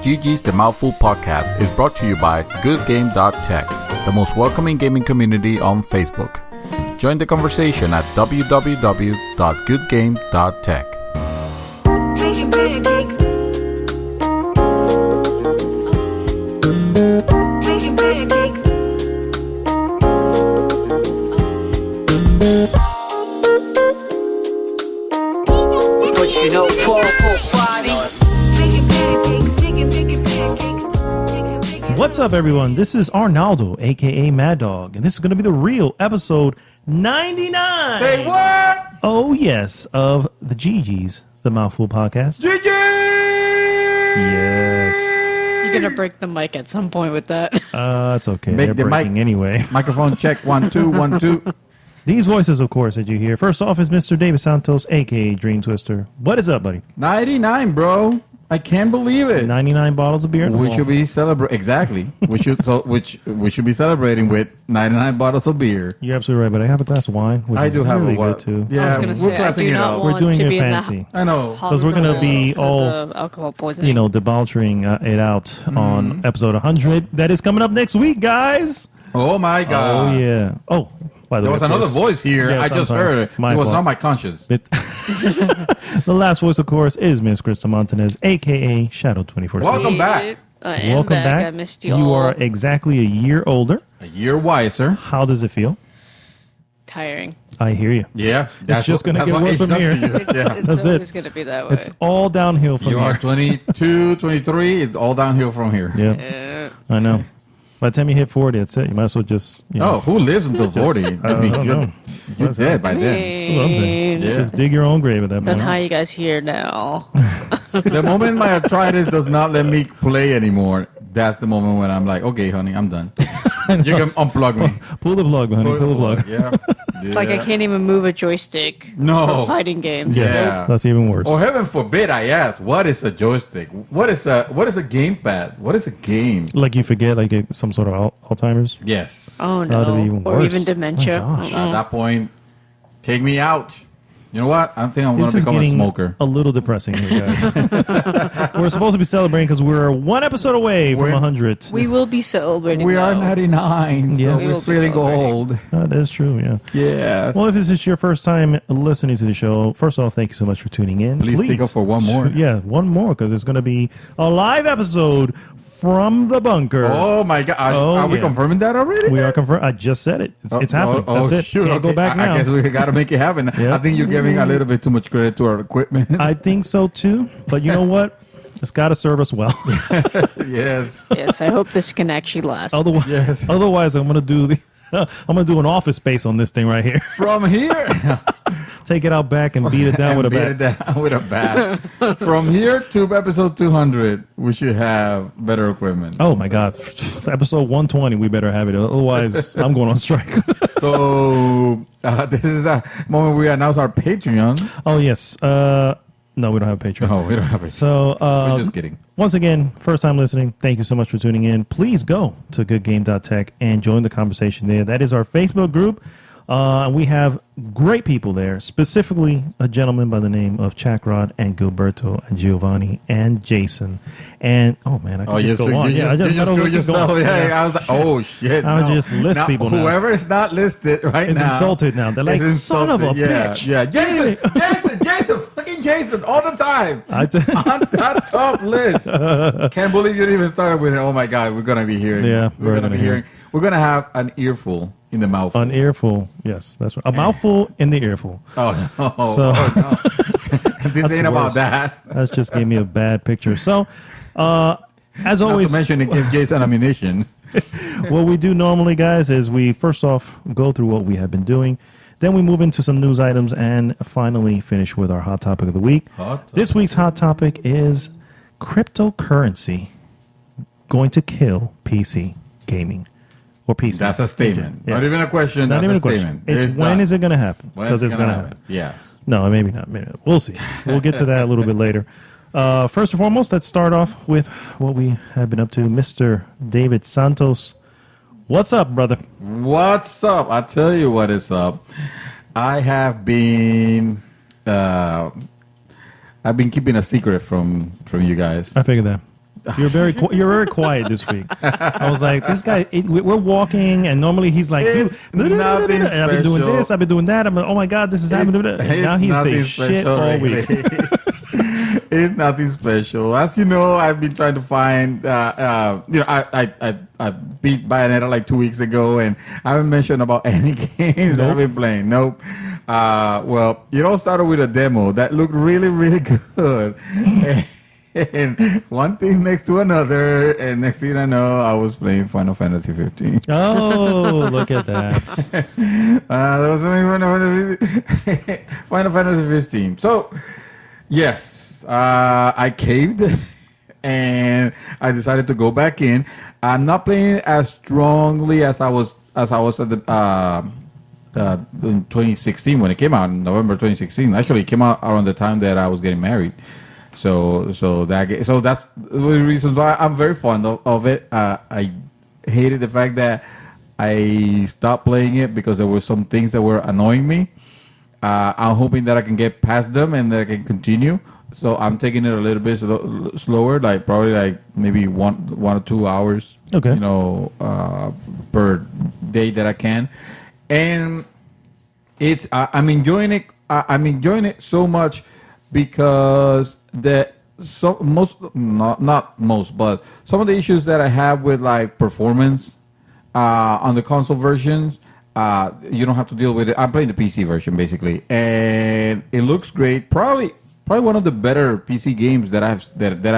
GG's The Mouthful podcast is brought to you by GoodGame.Tech, the most welcoming gaming community on Facebook. Join the conversation at www.goodgame.tech. What's up, everyone? This is Arnaldo, aka Mad Dog, and this is going to be the real episode 99. Say what? Oh, yes, of the GG's, the Mouthful podcast. GG! Yes. You're going to break the mic at some point with that. It's okay. Make They're the breaking mic. anyway. Microphone check, 1, 2, 1, 2. These voices, of course, that you hear. First off is Mr. David Santos, aka Dream Twister. What is up, buddy? 99, bro. I can't believe it. 99 bottles of beer in the We wall. should be celebrating. Exactly. we should be celebrating with 99 bottles of beer. You're absolutely right, but I have a glass of wine. Which I is do have really a wine. good too. Yeah, I was going to say, I classing do it not up. want We're doing to it be fancy. I know. Because we're going to be all, alcohol poisoning. you know, debauching it out on episode 100. That is coming up next week, guys. Oh my God. Oh, yeah. Oh, by the There way. was of another course, voice here. Yes, I just I'm sorry. heard it. My It was fault. not my conscience. The last voice, of course, is Miss Krista Montanez, a.k.a. Shadow 24/7. Welcome back. I am Welcome back. I missed you all. You are exactly a year older. A year wiser. How does it feel? tiring. I hear you. Yeah. It's just going to get worse from here. Yeah. It's That's always it. going to be that way. It's all downhill from You are here. 22, 23. It's all downhill from here. Yeah, I know. By the time you hit 40, that's it. You might as well just, you know. Oh, who lives until 40? I mean, don't know. you're dead by then. That's what I'm saying. Yeah. Just dig your own grave at that Then point. how you guys here now? The moment my arthritis does not let me play anymore, that's the moment when I'm like, okay, honey, I'm done. You can unplug me. Pull the plug, honey. Pull the plug. Yeah. It's like I can't even move a joystick No. for fighting games. Yes, Yeah. that's even worse. Or heaven forbid, I ask, what is a joystick? What is a gamepad? What is a game? Like you forget, like some sort of Alzheimer's. Yes. Oh That'd be no. even Or worse. even dementia. My gosh. At that point, take me out. You know what? I think I'm going This to is become a getting smoker. a little depressing here, guys. We're supposed to be celebrating because we're one episode away from 100. We will be celebrating. We are though. 99, so Yes. We we're will be feeling celebrating. old. That is true, yeah. Yes. Well, if this is your first time listening to the show, first off, thank you so much for tuning in. Please stick up for one more. Yeah, one more, because it's going to be a live episode from the bunker. Oh my God! Are we yeah. confirming that already? We are confirmed. I just said it. It's happening. That's it. Shoot, Can't go okay. back I now. guess we got to make it happen. Yeah. I think you're giving a little bit too much credit to our equipment. I think so too. But you know what? It's got to serve us well. Yes. Yes, I hope this can actually last. Otherwise, Yes. otherwise, I'm gonna do an office space on this thing right here. From here, Take it out back and beat it down and with a beat bat. it down with a bat. From here to episode 200, we should have better equipment. Oh my God! Episode 120, we better have it. Otherwise, I'm going on strike. So this is a moment we announce our Patreon. Oh yes. No, we don't have a Patreon. No, we don't have it. So We're just kidding. Once again, first time listening, thank you so much for tuning in. Please go to goodgame.tech and join the conversation there. That is our Facebook group. We have great people there, specifically a gentleman by the name of Chacrod and Gilberto and Giovanni and Jason. And, oh man, I can just go on. You just screwed yourself. Yeah, I was like, oh shit. I'll no. just list now, people now. Whoever is not listed right Is now insulted now. They're like, is son of a insulted. bitch. Yeah, Jason, fucking Jason, all the time. On that top list. Can't believe you even started with it. Oh my God, we're gonna be hearing. Yeah, we're gonna be hearing. We're gonna have an earful in the mouth. An earful. Yes, that's right. A mouthful in the earful. Oh no! So- no. This That's ain't about worse. that. That just gave me a bad picture. So, as Not always, to mention it gives Jason ammunition. what we do normally, guys, is we first off go through what we have been doing. Then we move into some news items and finally finish with our hot topic of the week. This week's hot topic is cryptocurrency going to kill PC gaming or PC. That's a statement. Yes. Not even a question. Not That's even a a question. statement. It's when done. is it going to happen? When Because it's it's going to happen. Yes. No, maybe not. Maybe not. We'll see. We'll get to that a little bit later. First and foremost, let's start off with what we have been up to. Mr. David Santos. What's up, brother? What's up? I tell you what is up. I have been I've been keeping a secret from you guys. I figured that. You're very quiet this week. I was like, this guy. We're walking, and normally he's like, It's and nothing I've been doing special. this, I've been doing that. I'm like, oh my god, this is happening. And now he nothing says shit special, all really. week. It's nothing special. As you know, I've been trying to find. I beat Bayonetta like 2 weeks ago, and I haven't mentioned about any games that I've been playing. Nope. Well, it all started with a demo that looked really, really good. And one thing next to another, and next thing I know, I was playing Final Fantasy 15. Oh, look at that. That was Final Fantasy 15. So, yes, I caved, and I decided to go back in. I'm not playing as strongly as I was at the in 2016 when it came out in November 2016. Actually, it came out around the time that I was getting married. So that's the reasons why I'm very fond of it. I hated the fact that I stopped playing it because there were some things that were annoying me. I'm hoping that I can get past them and that I can continue. So I'm taking it a little bit slower, like probably like maybe one or 2 hours, Okay. Per day that I can. And I'm enjoying it. I'm enjoying it so much because not most, but some of the issues that I have with like performance on the console versions, you don't have to deal with it. I'm playing the PC version basically, and it looks great. Probably one of the better PC games that I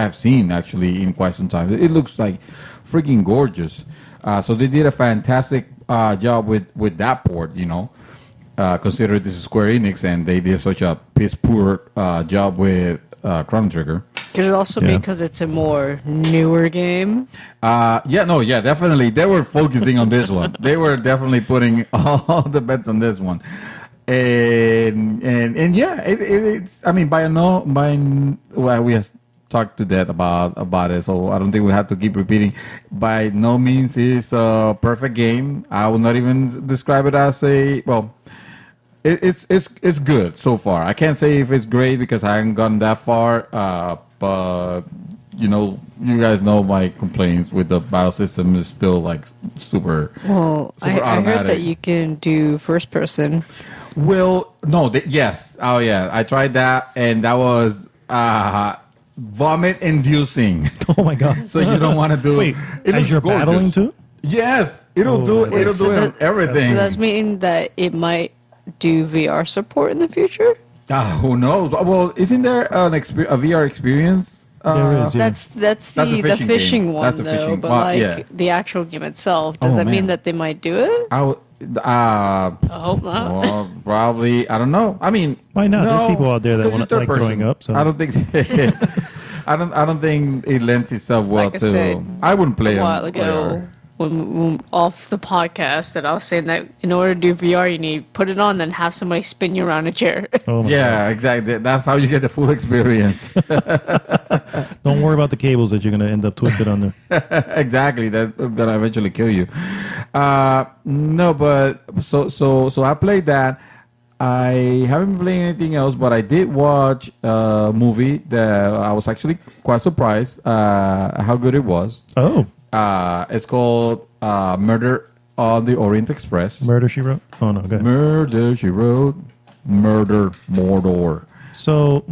have seen actually in quite some time. It looks like freaking gorgeous. So they did a fantastic job with that port, considering this is Square Enix and they did such a piss poor job with Chrono Trigger. Could it also be because it's a more newer game? Definitely. They were focusing on this one. They were definitely putting all the bets on this one. And yeah, it's. I mean, we have talked to death about it, so I don't think we have to keep repeating. By no means is a perfect game. I will not even describe it as it's good so far. I can't say if it's great because I haven't gone that far. But you guys know my complaints with the battle system is still like super. Well, super I automatic. heard that you can do first person. Well, no, yes. Oh, yeah. I tried that, and that was vomit-inducing. Oh my god! So you don't want to do. Wait, it as you're gorgeous. battling too? Yes, it'll do everything. So that's meaning that it might do VR support in the future? Who knows? Well, isn't there a VR experience? There is. Yeah. That's the fishing game. one That's the though, fishing. but Well, yeah. the actual game itself, does Oh, that mean man. that they might do it? I hope not. well, probably. I don't know. I mean, Why not? no, There's people out there that 'cause want it's to third like person. throwing up. So I don't think. I don't think it lends itself well Like I to. said I wouldn't play a while on ago VR. when off the podcast that I was saying that in order to do VR you need put it on then have somebody spin you around a chair. oh my Yeah, exactly. That's how you get the full experience. God. Don't worry about the cables that you're gonna end up twisted under. Exactly. That's gonna eventually kill you. No, but so I played that. I haven't been playing anything else, but I did watch a movie that I was actually quite surprised how good it was. Oh, It's called Murder on the Orient Express. Murder She Wrote. Oh no, go ahead. Murder, She Wrote. Murder, Mordor. So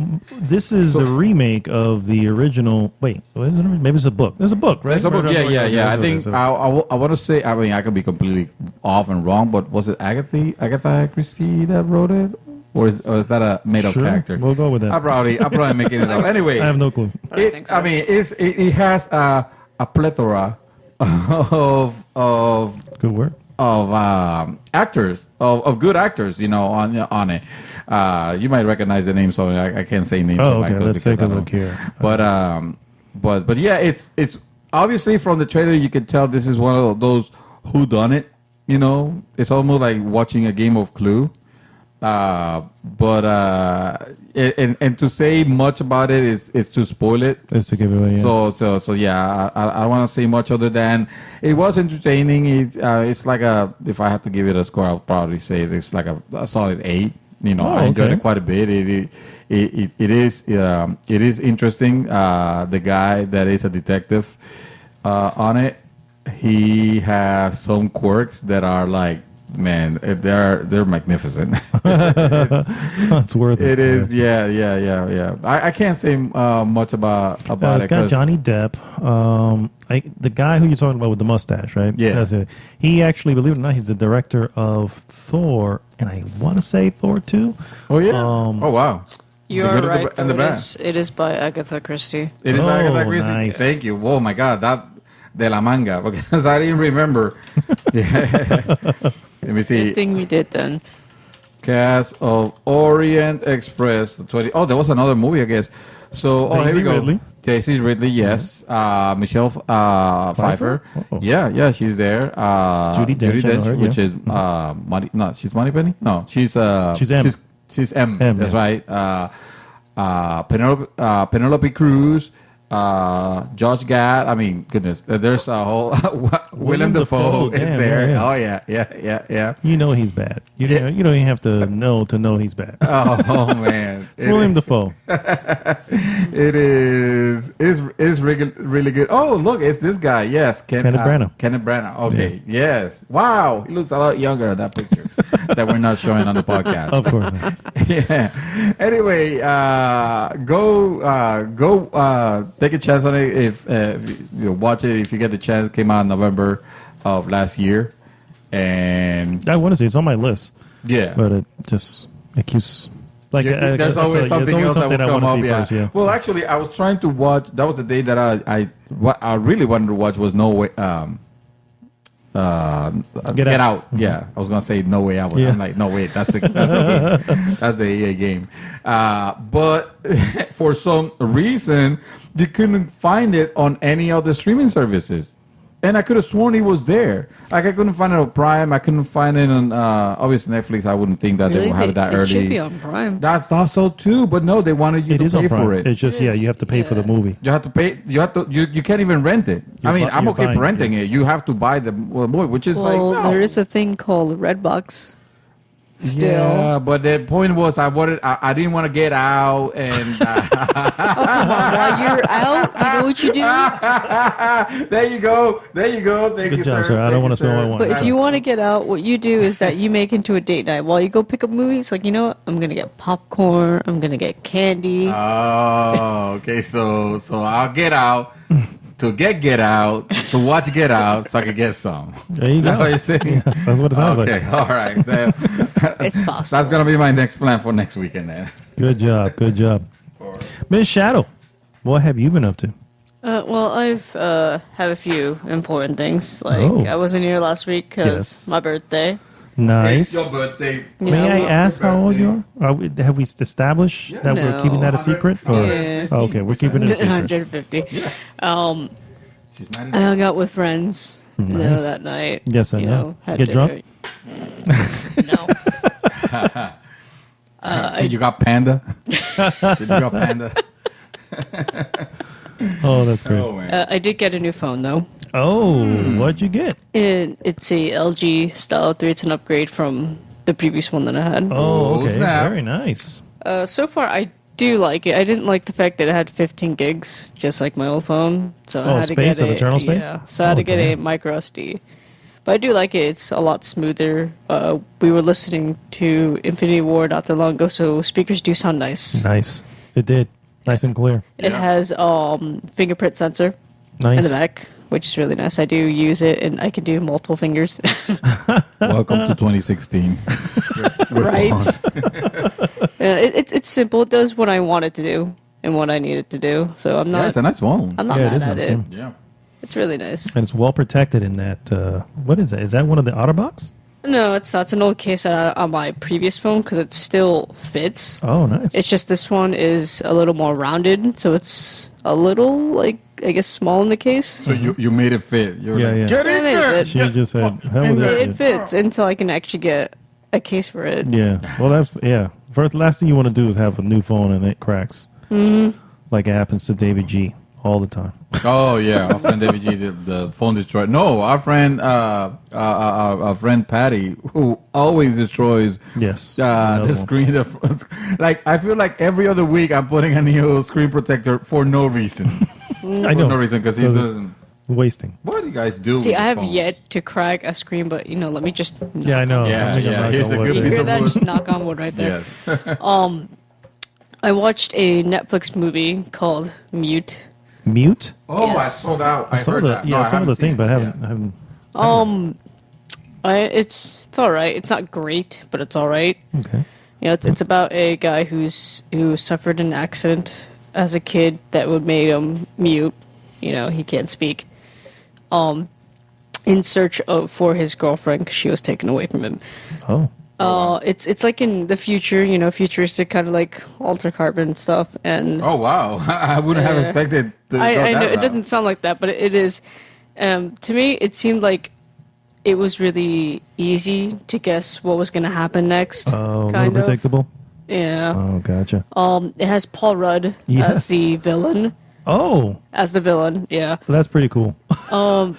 this is the remake of the original. Wait, what is it? Maybe it's a book. There's a book, right? It's a book. Murder on the Yeah. Orient I think Express. I want to say. I mean, I could be completely off and wrong, but was it Agatha Christie that wrote it, or is that a made-up Sure, character? we'll go with that. I'm probably making it up. Anyway, I have no clue. I don't think so. I mean, it has a plethora of Good work. actors of good actors, on it. You might recognize the names, so I can't say names. Oh, of okay. actors Let's because take a I don't- look here. But yeah, it's obviously from the trailer you can tell this is one of those whodunit. It's almost like watching a game of Clue. And to say much about it is to spoil it. It's a giveaway. Yeah. So yeah, I don't want to say much other than it was entertaining. It's like if I had to give it a score, I'll probably say it's like a solid 8. I enjoyed okay. it quite a bit. It is interesting. The guy that is a detective on it, he has some quirks that are like, man, they're magnificent. It's worth it. It is, yeah. I can't say much about It's it. got 'Cause- Johnny Depp. The guy who you're talking about with the mustache, right? Yeah. That's it. He actually, believe it or not, he's the director of Thor, and I want to say Thor 2. Oh yeah. Um, Oh wow. You The are good, the right. ba- and the though. bad. It is by Agatha Christie. It is back Oh, at Christie. nice. Thank you. Oh my God, that de la manga, because I didn't remember. Yeah. Let me see. Good thing you did then. Cast of Orient Express. The 20. Oh, there was another movie, I guess. So, here Daisy we go. Ridley. Daisy Ridley, yes. Michelle Pfeiffer. Oh. Yeah, she's there. Judi Dench, I know her, which yeah. is Money. No, she's Money Penny. No, she's M. She's M. M, That's yeah. right. Penelope Cruz. Josh Gad. I mean, goodness, there's a whole Willem Dafoe is Damn, there. yeah. Oh yeah. You know he's bad. You don't even have to know he's bad. Oh man, It's William Dafoe. It is really good. Oh look, it's this guy. Yes, Kenneth Branagh. Kenneth Branagh. Okay, yes. Wow, he looks a lot younger in that picture that we're not showing on the podcast. Of course. Man. Yeah. Anyway, go take a chance on it if you watch it if you get the chance. It came out in November of last year, and I want to see. It's on my list, yeah. but it keeps like Yeah, there's always something else that will I come want to up. see Yeah. first. Yeah. Well, actually, I was trying to watch. That was the day that what I really wanted to watch was No Way. Get out. Yeah, I was gonna say No Way Out. Yeah. I'm like, no wait, that's the game. That's the EA game. But for some reason, you couldn't find it on any of the streaming services. And I could have sworn he was there. Like I couldn't find it on Prime. I couldn't find it on obviously Netflix. I wouldn't think that they Really? would have it that It early. should be on Prime. I thought so too, but no, they wanted you It to is pay on Prime. for it. It's just It is, you have to pay for the yeah. movie. You have to pay. You can't even rent it. You're I mean, I'm you're okay buying renting it. You have to buy the movie, which is Well, like no. there is a thing called Redbox. Still. Yeah, but the point was, I didn't want to get out, and While you're out, you know what you do? there you go. Thank Good you, job, sir. sir. I don't Thank wanna you, spend my sir. money. But if you want to get out, what you do is that you make into a date night. While you go pick up movies, like, you know what? I'm going to get popcorn. I'm going to get candy. Oh, okay. So I'll get out to get out to watch Get Out, so I can get some. There you That's go. what you're saying? Yes, that's what it sounds Okay, like. all right. It's possible. That's gonna be my next plan for next weekend then. Good job. Miss Shadow, what have you been up to? Well, I've have a few important things. Like, Oh. I wasn't here last week because Yes. my birthday. Nice. It's your birthday. May I well, ask how old you are? Have we established that we're No. keeping that a secret? Or? Yeah. Oh, okay, we're keeping it a secret. 150. She's I hung out with friends Nice. that night. Yes, I know. had Get drunk? No. You got Panda? Did you got Panda? Oh, that's great. man. I did get a new phone though. Oh, what'd you get? It's a LG Style 3. It's an upgrade from the previous one that I had. Oh, Oh, okay. snap. Very nice. So far, I do like it. I didn't like the fact that it had 15 gigs, just like my old phone. So I Oh, had to space, get of internal space? Yeah, so I had to get a Okay. micro SD. But I do like it. It's a lot smoother. We were listening to Infinity War not that long ago, so speakers do sound nice. Nice. It did. Nice and clear. It has fingerprint sensor Nice. in the back, which is really nice. I do use it, and I can do multiple fingers. Welcome to 2016. Right? It's simple. It does what I want it to do and what I need it to do. So I'm Yeah, not it's a nice phone. I'm not Yeah, it mad is at nice, it. yeah. Yeah. It's really nice. And it's well protected in that. What is that? Is that one of the OtterBox? No, it's not. It's an old case on my previous phone because it still fits. Oh, nice. It's just this one is a little more rounded, so it's a little, like, I guess, small in the case. So you made it fit. You're Yeah, like, yeah. get I in made there. it She just said, hell with this It shit. fits until I can actually get a case for it. Yeah. Well, that's First, last thing you want to do is have a new phone and it cracks, like it happens to David G all the time. Oh yeah, our friend David G. The phone destroyed. No, our friend, our friend Patty, who always destroys. Yes. The Another screen. Like I feel like every other week I'm putting a new screen protector for no reason. I know. For no reason because he doesn't. Wasting. What do you guys do? See, with I your have phones? yet to crack a screen, but let me just. Yeah, I know. Yeah, I'm thinking yeah. knock Here's on the wood. good You piece hear of that? wood. Just knock on wood right there. Yes. I watched a Netflix movie called Mute. Mute? Oh, Yes. I saw that. I saw heard the that. yeah, No, I saw haven't the seen thing, it. but I Yeah. haven't. It's all right. It's not great, but it's all right. Okay. It's about a guy who suffered an accident as a kid that would make him mute. He can't speak. In search for his girlfriend because she was taken away from him. Oh. It's like in the future, futuristic kind of like alter carbon stuff, and Oh wow! I wouldn't have expected. To go I that know it route. doesn't sound like that, but it is. To me, it seemed like it was really easy to guess what was going to happen next. Oh, a little kind of. predictable. Yeah. Oh, gotcha. It has Paul Rudd Yes. as the villain. Oh, Yeah. that's pretty cool. I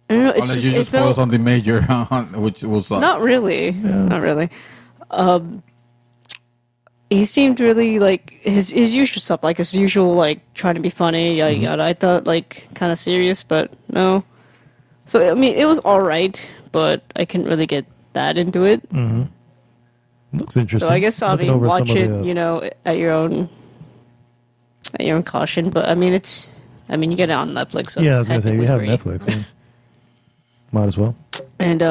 don't know. It's Unless just you it just spoil felt something major, which will suck. not really, not really. He seemed really like his usual stuff, like his usual like trying to be funny, yada yada. I thought like kind of serious, but no. So I mean, it was all right, but I couldn't really get that into it. Looks interesting. So I guess I Looking mean over watch some of it, the, at your own caution. But I mean, you get it on Netflix. So yeah, I it's was gonna say you have technically free. Netflix. Yeah. Might as well. And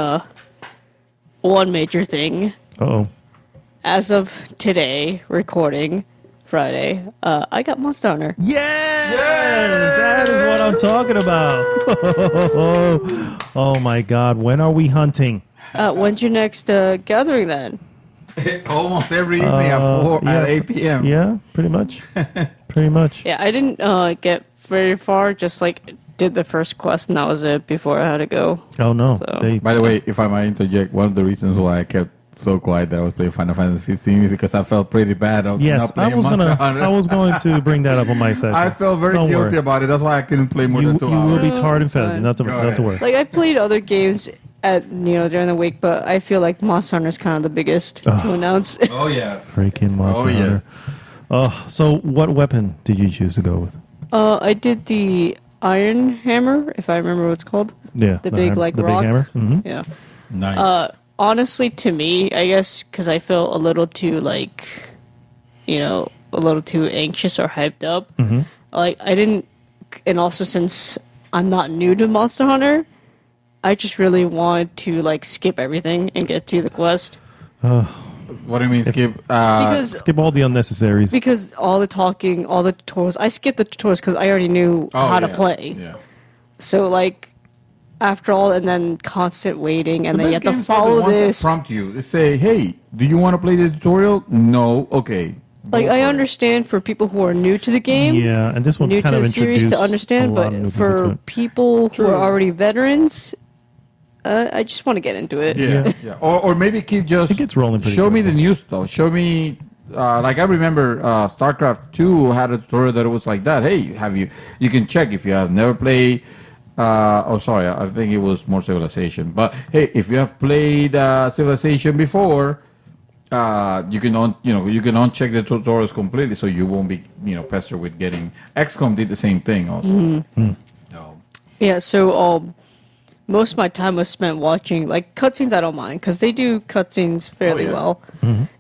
one major thing, Oh. as of today, recording Friday, I got Monster Hunter. Yes, that is what I'm talking about. Oh my God, when are we hunting? When's your next gathering then? Almost every evening at 8 p.m. Yeah, pretty much. Pretty much. Yeah, I didn't get very far. Just like did the first quest, and that was it. Before I had to go. Oh no. So- By the way, if I might interject, one of the reasons why I kept so quiet that I was playing Final Fantasy 15 is because I felt pretty bad. Yes, not playing Monster Hunter. I was going to bring that up on my session. I felt very Don't guilty worry. about it. That's why I couldn't play more You, than 2 you hours. will be tarred and It's fine. feathered. Not to ahead. worry. Like I played other games during the week, but I feel like Monster Hunter is kind of the biggest to announce. Oh yes. Freaking Monster Hunter. Oh, so what weapon did you choose to go with? I did the Iron Hammer, if I remember what it's called. Yeah, The big like the rock. big hammer. Mm-hmm. Yeah. Nice. Honestly, to me, I guess because I felt a little too like, a little too anxious or hyped up. Mm-hmm. Like I didn't, and also since I'm not new to Monster Hunter, I just really wanted to like skip everything and get to the quest What do you mean skip? because Skip all the unnecessaries. all the talking, all the tutorials. I skipped the tutorials because I already knew how to play. Yeah. So like. After all, and then constant waiting, and then you have to games are the follow ones that this. prompt you. They say, "Hey, do you want to play the tutorial?" No. Okay. Like Go I for it. understand for people who are new to the game, Yeah, and this one new kind to of the series introduced to understand, a lot of new but people to for it. people who True. are already veterans, I just want to get into it. Yeah, yeah. Or maybe keep just It gets rolling pretty show me quickly. the new stuff. Show me, like I remember StarCraft 2 had a tutorial that was like that. Hey, you can check if you have never played. I think it was more Civilization. But hey, if you have played Civilization before, you can uncheck the tutorials completely, so you won't be pestered with getting. XCOM did the same thing also. No. Yeah, so most of my time was spent watching like cutscenes. I don't mind because they do cutscenes fairly yeah. well.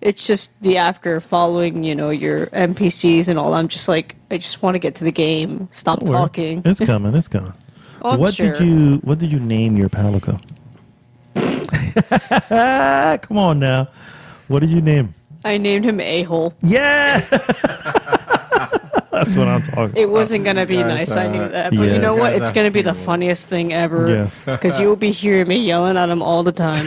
It's just the after following, your NPCs and all. I'm just like, I just want to get to the game. Stop Don't worry. talking. It's coming. It's coming. Oh, I'm What sure. did you name your palico? Come on now. What did you name? I named him A-hole. Yeah. That's what I'm talking. It wasn't gonna be Guys, nice. I knew that, but you know yes. what? Guys It's are gonna be the evil. funniest thing ever. Yes. Because you will be hearing me yelling at him all the time.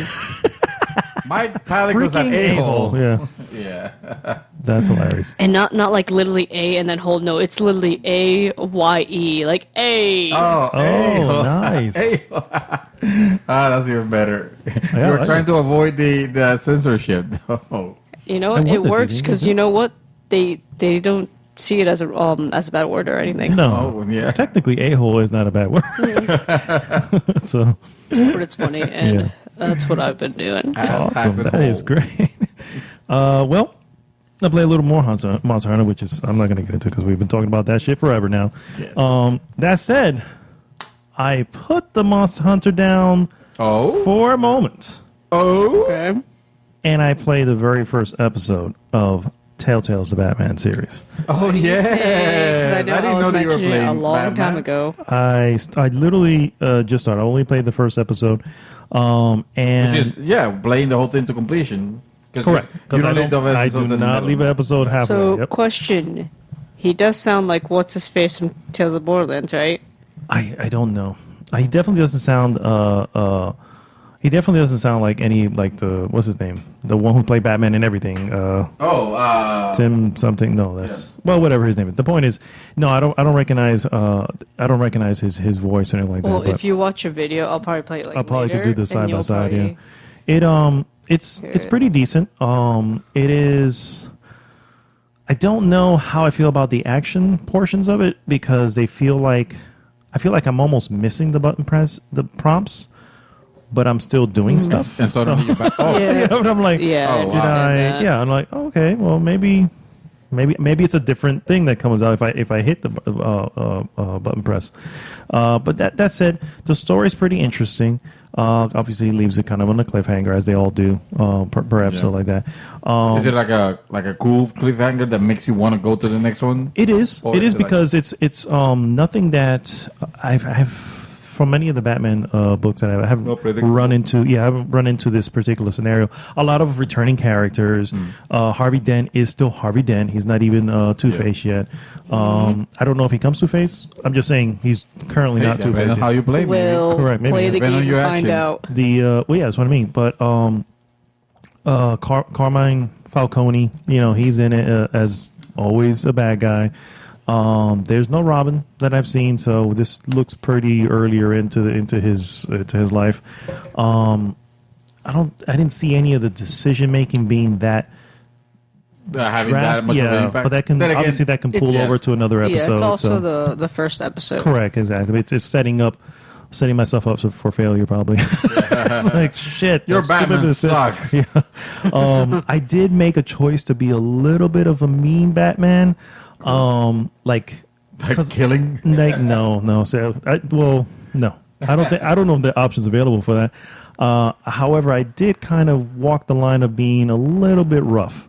My Palico's an Freaking a-hole. Yeah, Yeah. that's hilarious. And not like literally A and then hold. No, it's literally A-Y-E. Like A. Oh, a-hole. Nice. A-hole. That's even better. I You're like trying it. to avoid the censorship. Oh. You know, I it wonder, works did you because get you know what? They don't see it as a bad word or anything. No, Oh, yeah. technically, a-hole is not a bad word. So But it's funny, and Yeah. that's what I've been doing. awesome, half a that is hole. great. Well, I play a little more Monster Hunter, which is I'm not going to get into because we've been talking about that shit forever now. Yes. That said, I put the Monster Hunter down Oh. for a moment, Oh. Okay. and I played the very first episode of Telltale's The Batman series. Oh, yeah. Because I know I didn't was know that you were mentioning it playing a long Batman. time ago. I literally just started. I only played the first episode, and Which is, playing the whole thing to completion. correct, because I do not leave an episode halfway. So, Yep. question: he does sound like what's his face from Tales of Borderlands, right? I don't know. He definitely doesn't sound. He definitely doesn't sound like any like the what's his name, the one who played Batman and everything. Tim something. No, that's well, whatever his name is. The point is, no, I don't recognize. I don't recognize his voice or anything like Well, that. but if you watch a video, I'll probably play it like I'll probably could later, do the and side by you'll side. probably- Yeah, it's pretty decent. It is. I don't know how I feel about the action portions of it because I feel like I'm almost missing the button press, the prompts, but I'm still doing stuff. And so, oh, Yeah. Yeah, but I'm like, Yeah, Oh, I wow. did understand I? that. Yeah, I'm like, okay, well, maybe it's a different thing that comes out if I hit the button press. But that said, the story's pretty interesting. Obviously, it leaves it kind of on a cliffhanger, as they all do per episode like that. is it like a cool cliffhanger that makes you want to go to the next one? It is. Or It is is it like- because it's nothing that I've from many of the Batman books that I haven't No predictable. run into. Yeah, I haven't run into this particular scenario. A lot of returning characters. Harvey Dent is still Harvey Dent. He's not even Two-Face yet. I don't know if he comes Two-Face. I'm just saying he's currently not Depends Two-Face. on how yet. you play, maybe. Will Correct, maybe. play the Depend on game your and find actions. out. Well, yeah, that's what I mean. But Carmine Falcone, he's in it as always a bad guy. There's no Robin that I've seen, so this looks pretty earlier into his life. I didn't see any of the decision making being that Having that drastic. much of an Yeah, impact. but that can Then again, obviously that can pull it's- over to another episode. Yeah, it's also so. the first episode. Correct, exactly. It's setting myself up for failure, probably. It's like shit. Your that's stupid Batman decision. sucks. I did make a choice to be a little bit of a mean Batman. Like Killing. no. So, no. I don't know if there are options available for that. However, I did kind of walk the line of being a little bit rough,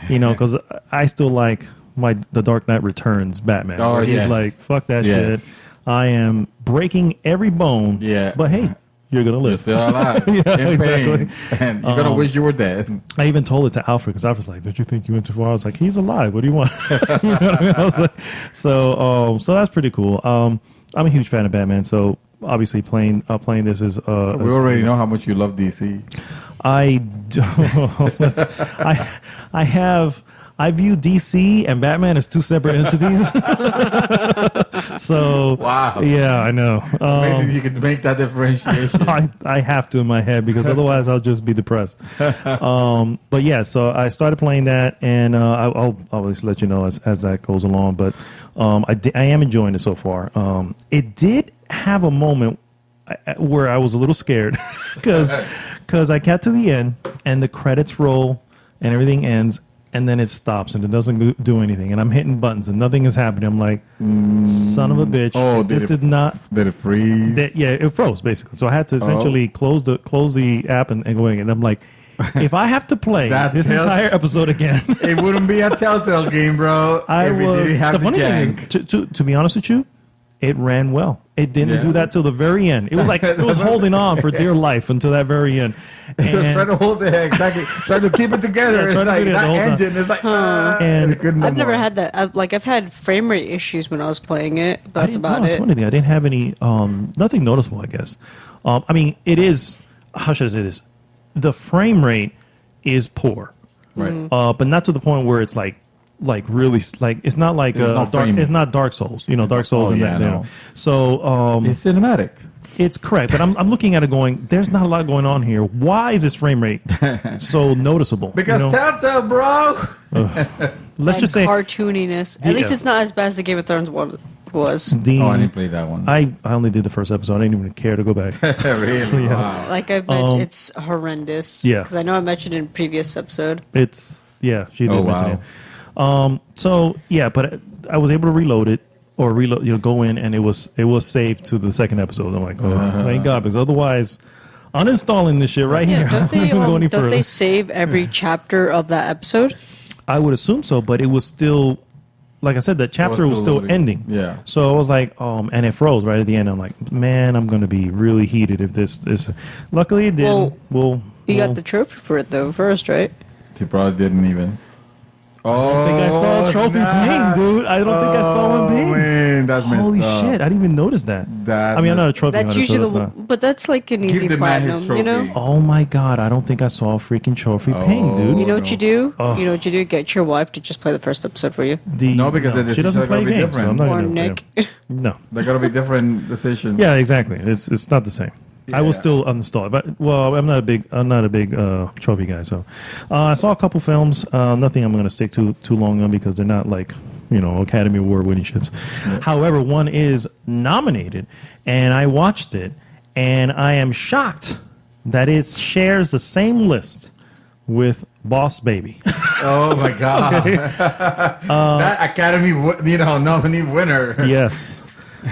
because I still like the Dark Knight Returns Batman. Oh, where he's yes. like, fuck that Yes. shit. I am breaking every bone. Yeah. But hey, you're gonna You're live. still alive. Yeah, in exactly. pain. And you're going to wish you were dead. I even told it to Alfred because Alfred's like, "Don't you think you went too far?" I was like, "He's alive. What do you want?" You know what I mean? I was like, so that's pretty cool. I'm a huge fan of Batman, so obviously playing this is. We already know how much you love DC. I don't. I view DC and Batman as two separate entities. So Wow. yeah, I know. Amazing you could make that differentiation. I have to in my head because otherwise I'll just be depressed. But yeah, so I started playing that, and I'll always let you know as that goes along. But I am enjoying it so far. It did have a moment where I was a little scared because I got to the end and the credits roll and everything ends. And then it stops and it doesn't do anything. And I'm hitting buttons and nothing is happening. I'm like, son of a bitch. Oh, this did it- did not. Did it freeze? It froze basically. So I had to essentially close the app and go in. And I'm like, if I have to play That this tells- entire episode again, It wouldn't be a Telltale game, bro. if it didn't have the funny thing jank. is, to be honest with you, it ran well. It didn't Yeah. do that till the very end. It was like it was holding on for dear life until that very end. It was trying to hold it exactly, trying to keep it together. Yeah, It's trying to like do that the that whole time. engine is like, And it couldn't I've no never more. had that. I've had frame rate issues when I was playing it. But that's about That's it. funny thing. I didn't have any nothing noticeable, I guess. I mean, it is. How should I say this? The frame rate is poor, Right. but not to the point where it's like really like it's not like There's no frame. it's not Dark Souls. Dark Souls Oh, and yeah, that. no. So It's cinematic. it's correct, but I'm looking at it going, there's not a lot going on here. Why is this frame rate so noticeable? Because Telltale, bro. let's that just say cartooniness. At least Yeah. it's not as bad as the Game of Thrones one was. the. Oh, I didn't play that one. I only did the first episode. I didn't even care to go back. Really? So, yeah. Wow. Like I mentioned, it's horrendous. Yeah. Because I know I mentioned in a previous episode. It's she did Oh, mention wow. it. So yeah, but I was able to reload it or go in, and it was saved to the second episode. I'm like, oh, thank God, because otherwise, uninstalling this shit right Yeah, here. I don't don't they, even go any don't further. they save every chapter of that episode? I would assume so, but it was still, like I said, that chapter was still loading. ending. Yeah. So I was like, and it froze right at the end. I'm like, man, I'm going to be really heated if this. Luckily, it didn't. You got the trophy for it though first, right? He probably didn't even. Oh, I don't think I saw a trophy ping, dude. I don't think I saw one ping. Man, that's messed Holy up. shit! I didn't even notice that. I mean, I'm not a trophy That's hunter, usually so that's not. but that's like an Give easy the man his platinum, you know. trophy. Oh my god! I don't think I saw a freaking trophy ping, dude. You know what you do? Oh. You know what you do? Get your wife to just play the first episode for you, No, because the she doesn't decisions are play gonna be games, so I'm different. not or gonna Nick. No. They're gonna be different decisions. Yeah, exactly. It's not the same. I will Yeah. still uninstall it, but I'm not a big trophy guy. So I saw a couple films. Nothing I'm going to stick to too long on because they're not like Academy Award winning shits. Yeah. However, one is nominated, and I watched it, and I am shocked that it shares the same list with Boss Baby. Oh my god. That Academy, nominee winner. Yes.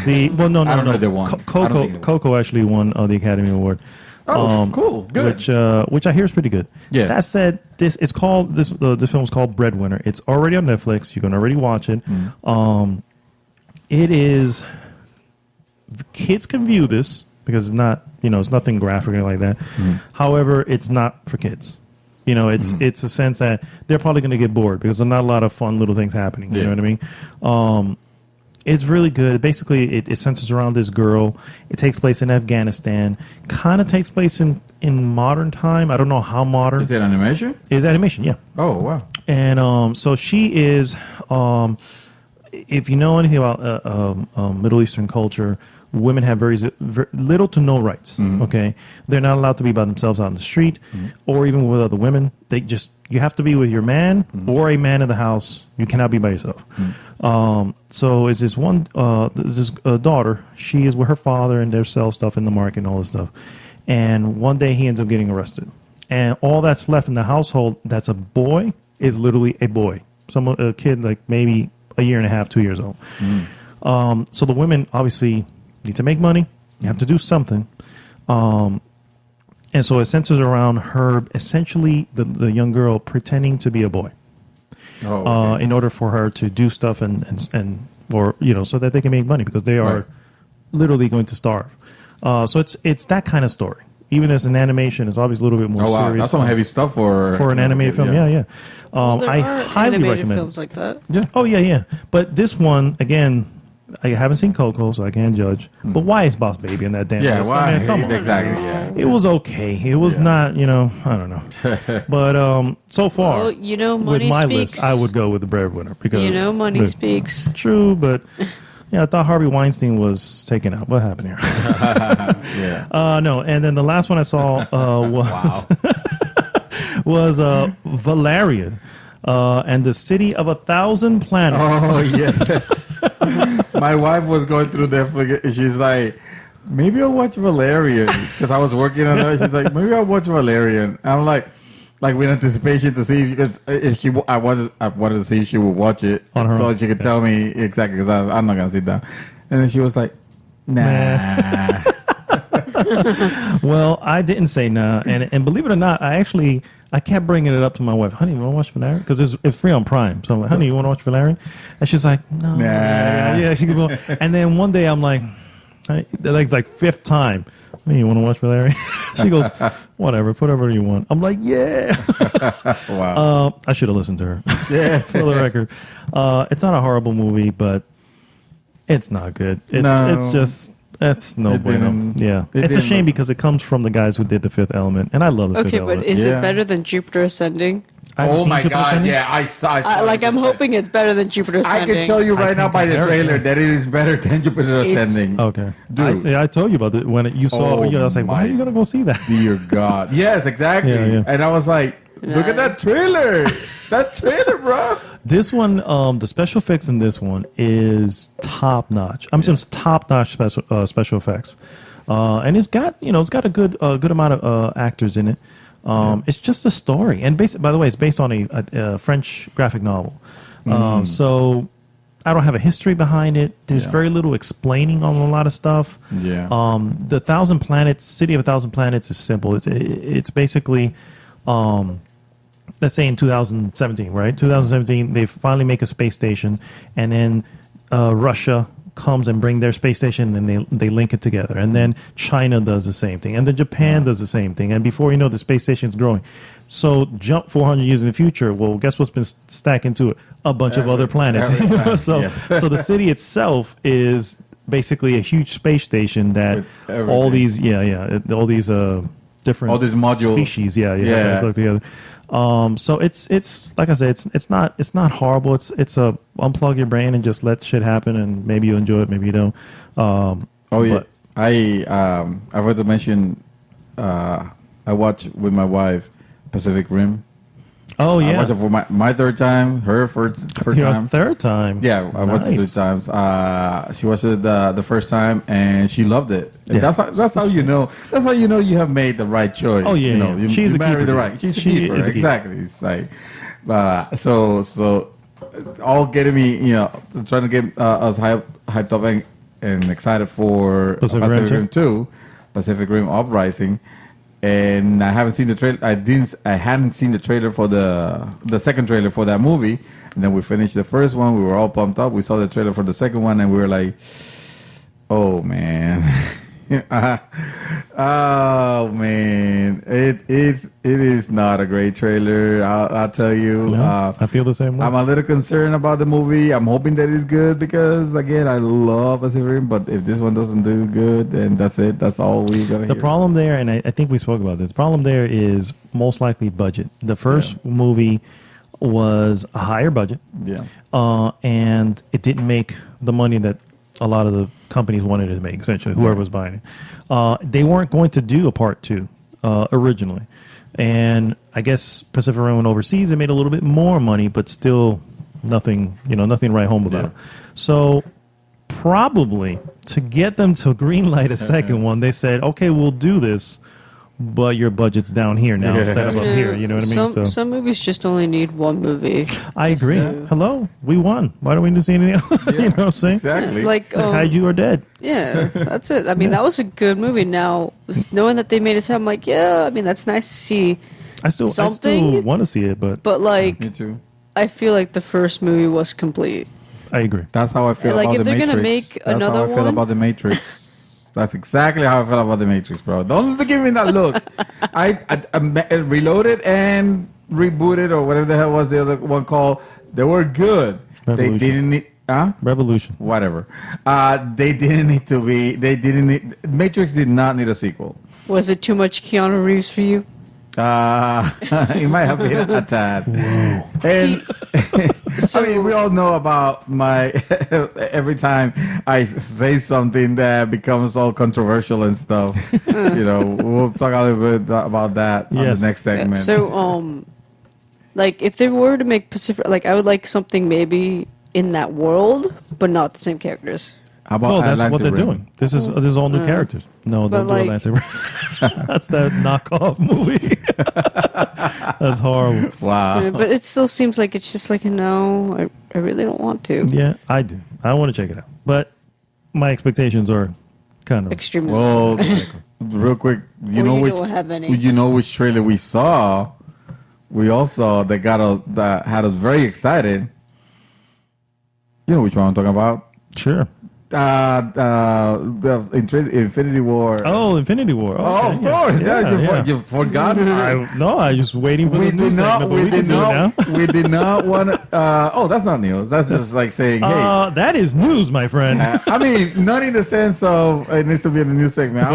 No. I don't know if they won. I don't think they won. Coco actually won the Academy Award. Oh, cool, good. Which I hear is pretty good. Yeah. That said, this film is called Breadwinner. It's already on Netflix. You can already watch it. It is. Kids can view this because it's not it's nothing graphic or like that. However, it's not for kids. It's a sense that they're probably going to get bored because there's not a lot of fun little things happening. You know what I mean? It's really good. Basically, it centers around this girl. It takes place in Afghanistan. Kind of takes place in modern time. I don't know how modern. Is it animation? It's animation, yeah. Oh, wow. And so she is, if you know anything about Middle Eastern culture, women have very little to no rights, okay? They're not allowed to be by themselves out in the street or even with other women. You have to be with your man or a man in the house. You cannot be by yourself. So is this one, this daughter, she is with her father and they sell stuff in the market and all this stuff. And one day he ends up getting arrested. And all that's left in the household that's a boy is literally a boy. A kid like maybe a year and a half, 2 years old. So the women obviously need to make money. You have to do something. And so it centers around her, essentially the young girl pretending to be a boy. In order for her to do stuff and so that they can make money because they are literally going to starve. So it's that kind of story. Even as an animation, it's obviously a little bit more serious. That's some heavy stuff for an animated film. Yeah. I highly recommend films like that. Yeah. Oh yeah. But this one again, I haven't seen Coco, so I can't judge. But why is Boss Baby in that damn list? Why? I mean, come on. Exactly. Yeah. It was okay. It was not, I don't know. But so far, money with my speaks. list, I would go with the Breadwinner because money speaks. True, but I thought Harvey Weinstein was taken out. What happened here? Yeah. No, and then the last one I saw was Valerian and the City of 1,000 Planets. Oh yeah. My wife was going through Netflix and she's like, maybe I'll watch Valerian because I was working on it. She's like, maybe I'll watch Valerian. And I'm like with anticipation to see I wanted to see if she would watch it on her so own. she could tell me exactly because I'm not gonna sit down. And then she was like, nah. Well, I didn't say nah, and believe it or not, I kept bringing it up to my wife. Honey, you want to watch Valerian? Because it's free on Prime. So I'm like, honey, you want to watch Valerian? And she's like, no. Nah. Yeah, she could go. And then one day I'm like, like fifth time. Hey, you want to watch Valerian? She goes, whatever, put whatever you want. I'm like, yeah. Wow. I should have listened to her. Yeah. For the record, it's not a horrible movie, but it's not good. It's just. That's no bueno. Yeah. It's a shame because it comes from the guys who did The Fifth Element, and I love The Fifth Element. Okay, but is it better than Jupiter Ascending? Oh my God! Yeah, I saw. I'm hoping it's better than Jupiter I Ascending. can tell you right now by the trailer that it is better than Jupiter Ascending. Okay, Dude. I told you about it when you saw it. I was like, why are you gonna go see that? Dear God! Yes, exactly. Yeah. And I was like, Look at that trailer. That trailer, bro. This one, the special effects in this one is top notch. I'm saying it's top notch special effects, and it's got a good amount of actors in it. It's just a story, and by the way, it's based on a French graphic novel. So I don't have a history behind it. There's very little explaining on a lot of stuff. Yeah. The City of a Thousand Planets is simple. It's basically, let's say in 2017, right? 2017, they finally make a space station, and then Russia comes and bring their space station, and they link it together. And then China does the same thing, and then Japan does the same thing. And before you know, the space station is growing. So jump 400 years in the future. Well, guess what's been stacking to it? A bunch of other planets. So the city itself is basically a huge space station that all these different all these modules species stuck together. So it's like I said, it's not horrible. It's a unplug your brain and just let shit happen, and maybe you enjoy it, maybe you don't. I forgot to mention I watched with my wife Pacific Rim. Oh yeah, I watched it for my third time, her first time. Third time. Yeah, I watched it 2 times. She watched it the first time and she loved it. Yeah. That's how you know. That's how you know you have made the right choice. Oh yeah, you know, she's a keeper. She's a keeper. Exactly. It's like so all getting me, trying to get us hyped up and excited for Pacific Rim 2, Pacific Rim Uprising. And I haven't seen the trailer. I hadn't seen the trailer for the second trailer for that movie. And then we finished the first one. We were all pumped up. We saw the trailer for the second one, and we were like, "Oh man, oh man, it is not a great trailer. I'll tell you. No, I feel the same way. I'm a little concerned about the movie. I'm hoping that it's good because again, I love Pacific Rim. But if this one doesn't do good, then that's it. That's all we're gonna hear. The problem there, and I think we spoke about this. The problem there is most likely budget. The first movie was a higher budget, and it didn't make the money that a lot of the companies wanted it to make, essentially, whoever was buying it. They weren't going to do a part 2 originally. And I guess Pacific Rim went overseas and made a little bit more money, but still nothing to write home about. So probably to get them to greenlight a second one, they said, okay, we'll do this, but your budget's down here now instead of up here. You know what I mean? Some movies just only need one movie. I agree. Hello, we won. Why don't we do anything else? You know what I'm saying? Exactly. Like Kaiju are dead. Yeah, that's it. I mean, that was a good movie. Now, knowing that they made it, I'm like, I mean, that's nice to see. I still want to see it, but like, me too. I feel like the first movie was complete. I agree. That's how I feel about the Matrix. Like, if they're gonna make another That's how I feel about the Matrix. That's exactly how I felt about the Matrix, bro. Don't give me that look. I reloaded and rebooted or whatever the hell was the other one called. They were good. Revolution. They didn't need Revolution. Whatever. They didn't need to be. They didn't need. Matrix did not need a sequel. Was it too much Keanu Reeves for you? It might have been a tad. Whoa. And I mean, we all know about my every time I say something that becomes all controversial and stuff. We'll talk a little bit about that on the next segment. Yeah. So, like if they were to make Pacific, like I would like something maybe in that world, but not the same characters. How about that's Atlantic what they're Rim? doing. This is all new characters. No, don't do Atlantic Rim. That's that knockoff movie. That's horrible. Wow. Yeah, but it still seems like it's just like no, I really don't want to. Yeah, I do. I want to check it out, but my expectations are kind of extremely. Well, real quick, you know which trailer we saw? We all saw that had us very excited. You know which one I'm talking about? Sure. The Infinity War. Oh, Infinity War. Okay, of course. You've forgotten. I was waiting for the news segment, but we did not want to. That's not news. That's just like saying, hey. That is news, my friend. I mean, not in the sense of it needs to be in the news segment.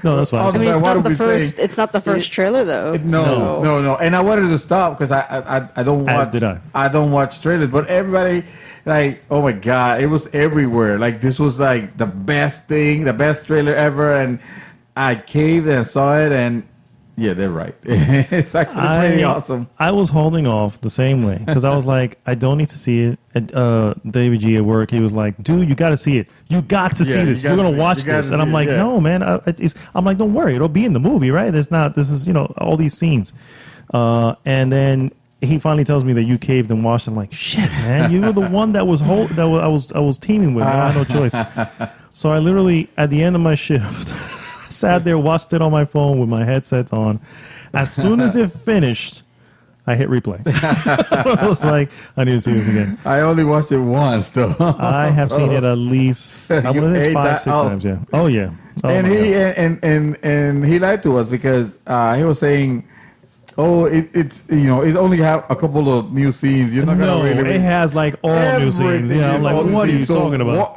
No, that's fine. I mean, it's not the first trailer, though. No. And I wanted to stop because I don't watch. As did I. I don't watch trailers, but everybody. Like, oh my God, it was everywhere. Like, this was like the best thing, the best trailer ever. And I caved and saw it. And Yeah, they're right. It's actually pretty awesome. I was holding off the same way because I was like, I don't need to see it. David G at work, he was like, dude, you got to see it. You got to see this. You're going to watch this. And I'm like, no, man. I'm like, don't worry. It'll be in the movie, right? This is, all these scenes. And then he finally tells me that you caved and watched. I'm like, shit, man. You were the one that was I was teaming with. I had no choice. So I literally, at the end of my shift, sat there, watched it on my phone with my headsets on. As soon as it finished, I hit replay. I was like, I need to see this again. I only watched it once, though. I have seen it at least 5-6 times. Yeah. Oh yeah. Oh, and he lied to us because he was saying, "Oh, it's only have a couple of new scenes. You're not gonna really." It has like all new scenes. Yeah, I'm like, what are you talking about?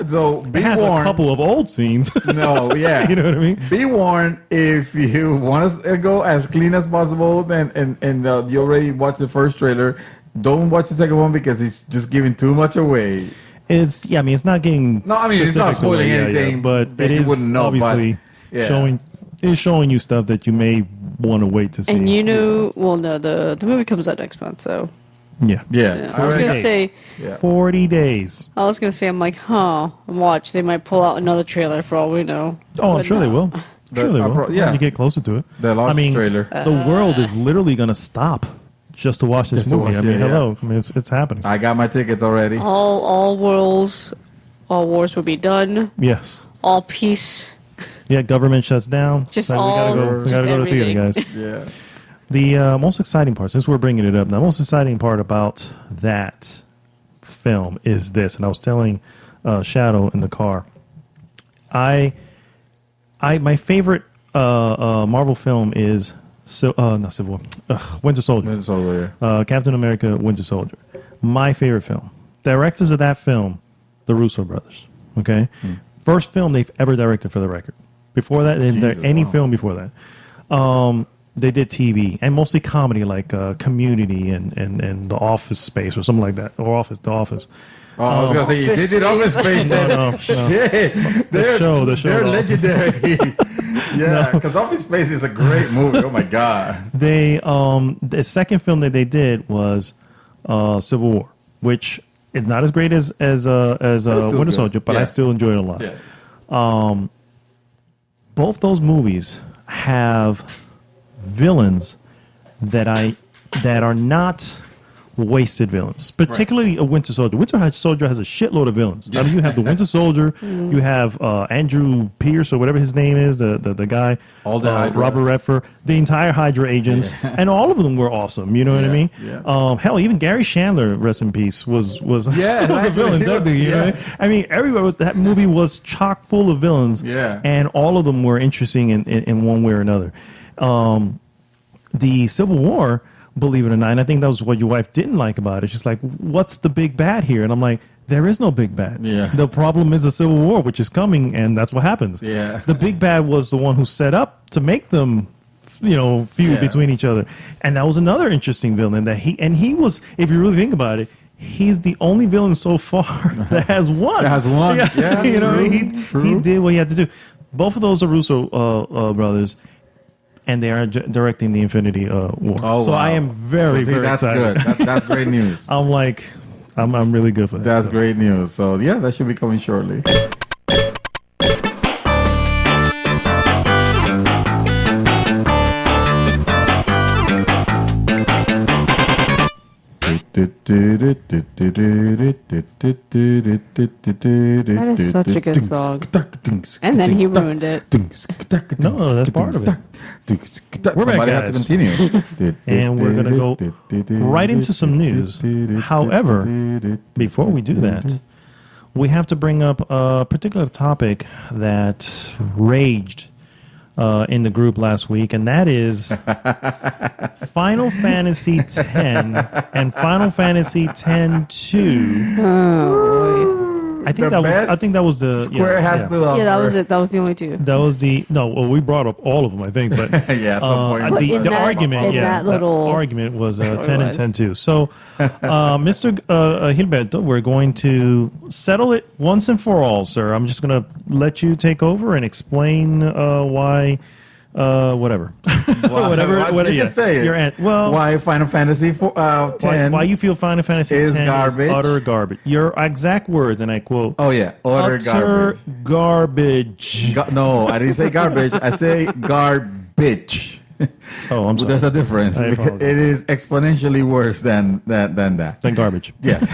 Be it has warned, a couple of old scenes. No, yeah, you know what I mean. Be warned, if you want to go as clean as possible, and you already watched the first trailer, don't watch the second one because it's just giving too much away. It's not getting. No, I mean it's not spoiling anything, but it is obviously showing you stuff that you may want to wait to see. And the movie comes out next month, so yeah. I was gonna say 40 days. I was gonna say, I'm like, watch. They might pull out another trailer for all we know. Oh, I'm sure they will. Sure they will. When you get closer to it. The launch trailer. The world is literally gonna stop just to watch this movie. Hello. I mean, it's happening. I got my tickets already. All wars will be done. Yes. All peace. Yeah, government shuts down. Just we gotta go to the theater, guys. Yeah. The most exciting part, since we're bringing it up, the most exciting part about that film is this, and I was telling Shadow in the car. My favorite Marvel film is not Civil War, Winter Soldier. Winter Soldier, Captain America, Winter Soldier. My favorite film. Directors of that film, the Russo brothers. Okay, first film they've ever directed, for the record. Before that, they didn't direct any film before that. They did TV and mostly comedy, like Community and The Office Space or something like that, or The Office. Oh, I was gonna say they did Office Space. No. Shit, The show. They're legendary. Yeah, because Office Space is a great movie. Oh my god. They the second film that they did was Civil War, which is not as great as Winter Soldier, but I still enjoy it a lot. Yeah. Both those movies have villains that are not wasted villains, particularly a Winter Soldier. Winter Soldier has a shitload of villains. I mean, you have the Winter Soldier, you have Andrew Pierce or whatever his name is, the guy, all the Robert Redford, the entire Hydra agents, and all of them were awesome. You know what I mean? Yeah. Hell, even Gary Chandler, rest in peace, was was a villain. You know? I mean, everywhere that movie was chock full of villains. Yeah. And all of them were interesting in one way or another. The Civil War, believe it or not, and I think that was what your wife didn't like about it. She's like, what's the big bad here? And I'm like, there is no big bad. Yeah. The problem is a civil war, which is coming, and that's what happens. Yeah. The big bad was the one who set up to make them, feud between each other. And that was another interesting villain that he was, if you really think about it, he's the only villain so far that has won. Yeah. He did what he had to do. Both of those are Russo brothers. And they are directing the Infinity War. Oh, so wow. I am very that's excited. Good. That's great news. I'm really good for that. That's great news. So yeah, that should be coming shortly. That is such a good song. And then he ruined it. No, that's part of it. We're back, guys. Have to continue. And we're going to go right into some news. However, before we do that, we have to bring up a particular topic that raged in the group last week, and that is Final Fantasy X and Final Fantasy X-2. Oh boy. I think that was the Square has to offer. Yeah, that was it. That was the only two. That was we brought up all of them, I think, but yeah, some point. the argument was 10 and 10-2. So, Mr. Gilberto, we're going to settle it once and for all, sir. I'm just going to let you take over and explain why Whatever. Whatever. What did you say? Why Final Fantasy 10? Why you feel Final Fantasy is 10 garbage? is utter garbage. Your exact words, and I quote. Oh yeah, utter garbage. No, I didn't say garbage. I say garbage. Oh, I'm sorry. There's a difference. It is exponentially worse than that. Than garbage. Yes.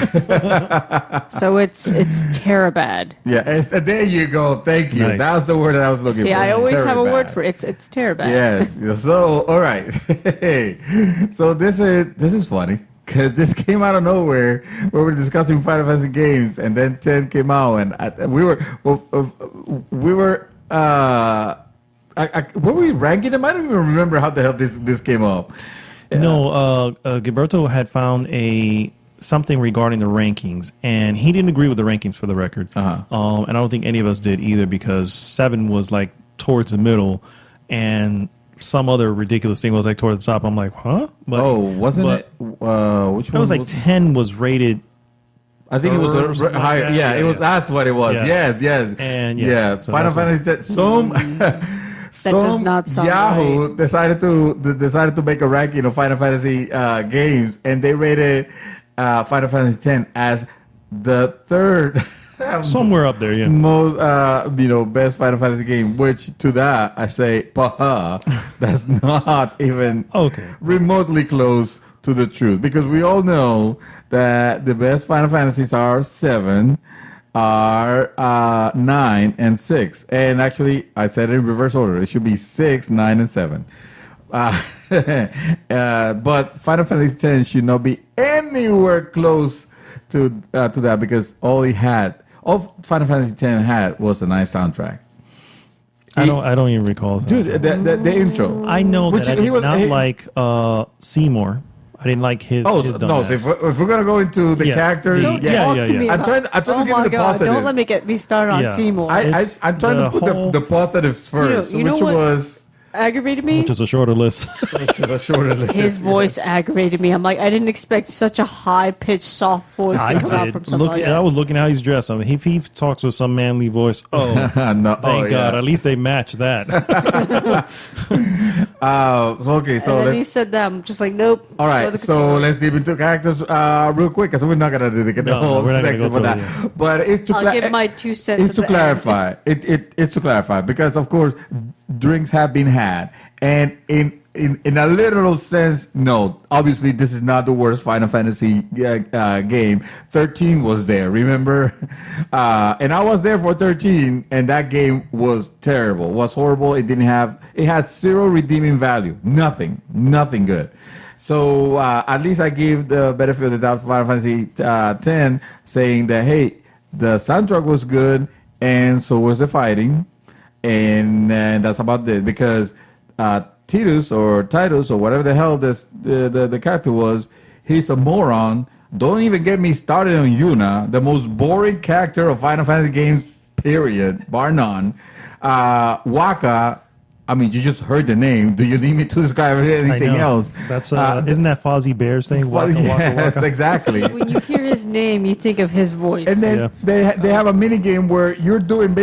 So it's terabad. Yeah. There you go. Thank you. Nice. That was the word that I was looking for. See, I always have a word Terabad. for it. It's terabad. Yes. So, all right. So this is funny because this came out of nowhere. Where we're discussing Final Fantasy games, and then 10 came out, and we were. Were we ranking them? I don't even remember how the hell this came up. No, Gilberto had found something regarding the rankings, and he didn't agree with the rankings for the record. And I don't think any of us did either, because 7 was like towards the middle, and some other ridiculous thing was like towards the top. I'm like, huh? But, wasn't it? Which one? It was like 10 was rated. I think it was higher. Like yeah, it was. That's what it was. Yeah. Yes. And so Final Fantasy. Some does not sound Yahoo right. decided to make a ranking of Final Fantasy games, and they rated Final Fantasy X as the third somewhere up there, yeah. most best Final Fantasy game. Which to that I say, that's not even remotely close to the truth, because we all know that the best Final Fantasies are 7. Are 9 and 6, and actually I said it in reverse order. It should be 6, 9, and 7. But Final Fantasy X should not be anywhere close to that, because all Final Fantasy X had was a nice soundtrack. I don't even recall. Dude, the intro. I know that I did not like Seymour. I didn't like his. Oh his no! So if we're gonna go into the characters, Don't talk to me I'm about, trying to give you the positive. Don't let me get me started on Seymour. I'm trying to put the positives first, You know which what was aggravated me. which is a shorter list. His voice aggravated me. I'm like, I didn't expect such a high pitched, soft voice to come out from somebody like that. I was looking how he's dressed. I mean, if he talks with some manly voice, no, thank God, at least they match that. Okay, so and then he said that. I'm just like, nope. All right, so let's deep into characters real quick, because we're not gonna do the whole section for that. Yeah. But I'll give my 2 cents. It's to clarify. It's to clarify, because of course drinks have been had, and in a literal sense, no. Obviously, this is not the worst Final Fantasy game. 13 was there, remember? And I was there for 13, and that game was terrible. It was horrible. It had zero redeeming value. Nothing good. So at least I give the benefit of the doubt to Final Fantasy 10, saying that, hey, the soundtrack was good, and so was the fighting. And that's about it, because Titus or whatever the hell the character was, he's a moron. Don't even get me started on Yuna, the most boring character of Final Fantasy games, period, bar none. Waka, I mean, you just heard the name. Do you need me to describe anything else? That's isn't that Fozzie Bear's thing? Waka, yes, waka, waka. Exactly. When you hear his name, you think of his voice. And then they have a mini game where you're doing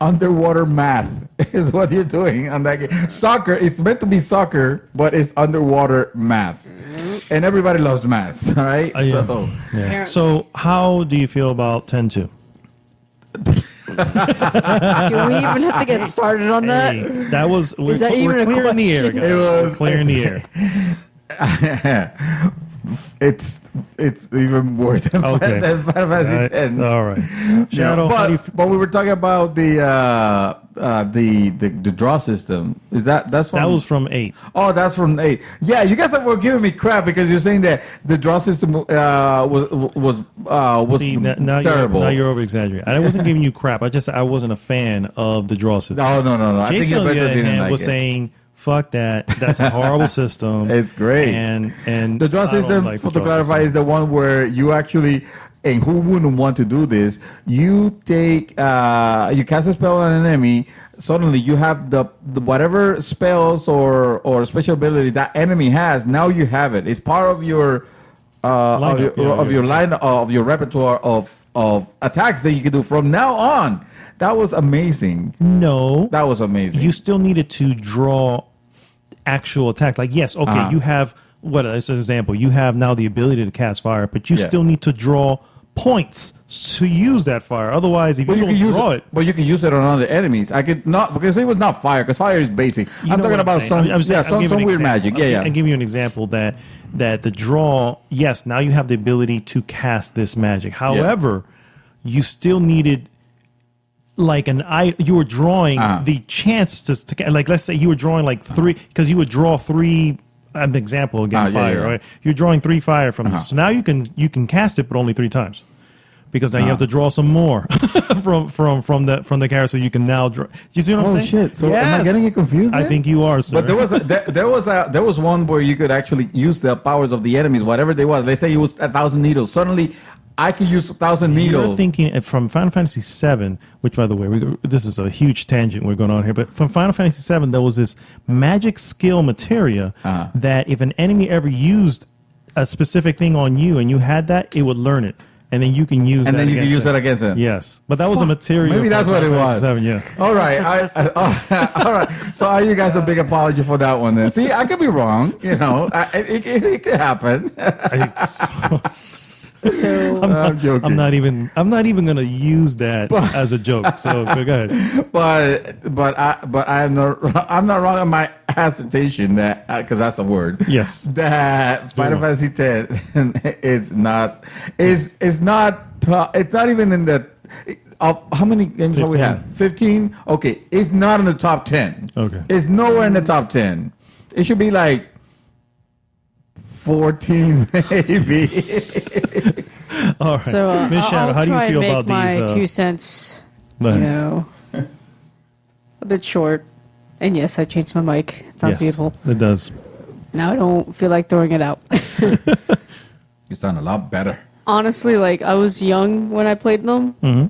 underwater math is what you're doing on that game. Soccer, it's meant to be soccer, but it's underwater math. And everybody loves maths, all right? So how do you feel about 10-2? Do we even have to get started on that? Hey, that was we're that even a clear in the air, question? guys. We're clear in the air. It's even worse than Final Fantasy X. All right, Shadow. But we were talking about the draw system. That's from, that was from 8? Oh, that's from 8. Yeah, you guys were giving me crap because you're saying that the draw system was terrible. Now you're over exaggerating. I wasn't giving you crap. I wasn't a fan of the draw system. No. Jason, on the other hand, was saying, fuck that. That's a horrible system. It's great. And the draw system, to clarify, is the one where you actually, and who wouldn't want to do this, you take, you cast a spell on an enemy, suddenly you have the whatever spells or special ability that enemy has, now you have it. It's part of your your repertoire of attacks that you can do from now on. That was amazing. No. That was amazing. You still needed to draw actual attacks. Like, yes, okay, you have, as an example, you have now the ability to cast fire, but you still need to draw points to use that fire. Otherwise, if you don't draw it. But you can use it on other enemies. I could not, because it was not fire, because fire is basic. I'm talking about some weird magic. I'll give you an example that the draw, yes, now you have the ability to cast this magic. However, you still needed like you were drawing the chance to like, let's say you were drawing like three, because you would draw three. An example again, fire. Right? You're drawing 3 fire from this. So now you can cast it, but only 3 times, because now you have to draw some more from the character. So you can now draw. Do you see what I'm saying? Oh shit! So am I getting it confused? I think you are, sir. But there was one where you could actually use the powers of the enemies, whatever they was. They say it was 1,000 needles. Suddenly, I can use 1,000 needles. You're thinking from Final Fantasy VII, which, by the way, this is a huge tangent we're going on here, but from Final Fantasy VII, there was this magic skill materia that if an enemy ever used a specific thing on you and you had that, it would learn it. And then you can use and that then you can use that against it. Yes. But that was a material. Maybe that's what it was. VII, yeah. All right. All right. So I owe you guys a big apology for that one then. See, I could be wrong. You know, it could happen. So I'm joking. I'm not even going to use that as a joke. So go ahead. But I'm not wrong in my assertion that, because that's a word. Yes. That Final Fantasy X is not even in the. How many games do we have? 15. Okay, it's not in the top 10. Okay, it's nowhere in the top 10. It should be like 14 maybe. All right. So Miss Shadow, how do you feel about my these? 2 cents, a bit short. And yes, I changed my mic. It sounds beautiful. It does. Now I don't feel like throwing it out. You sound a lot better. Honestly, like, I was young when I played them. Mm-hmm.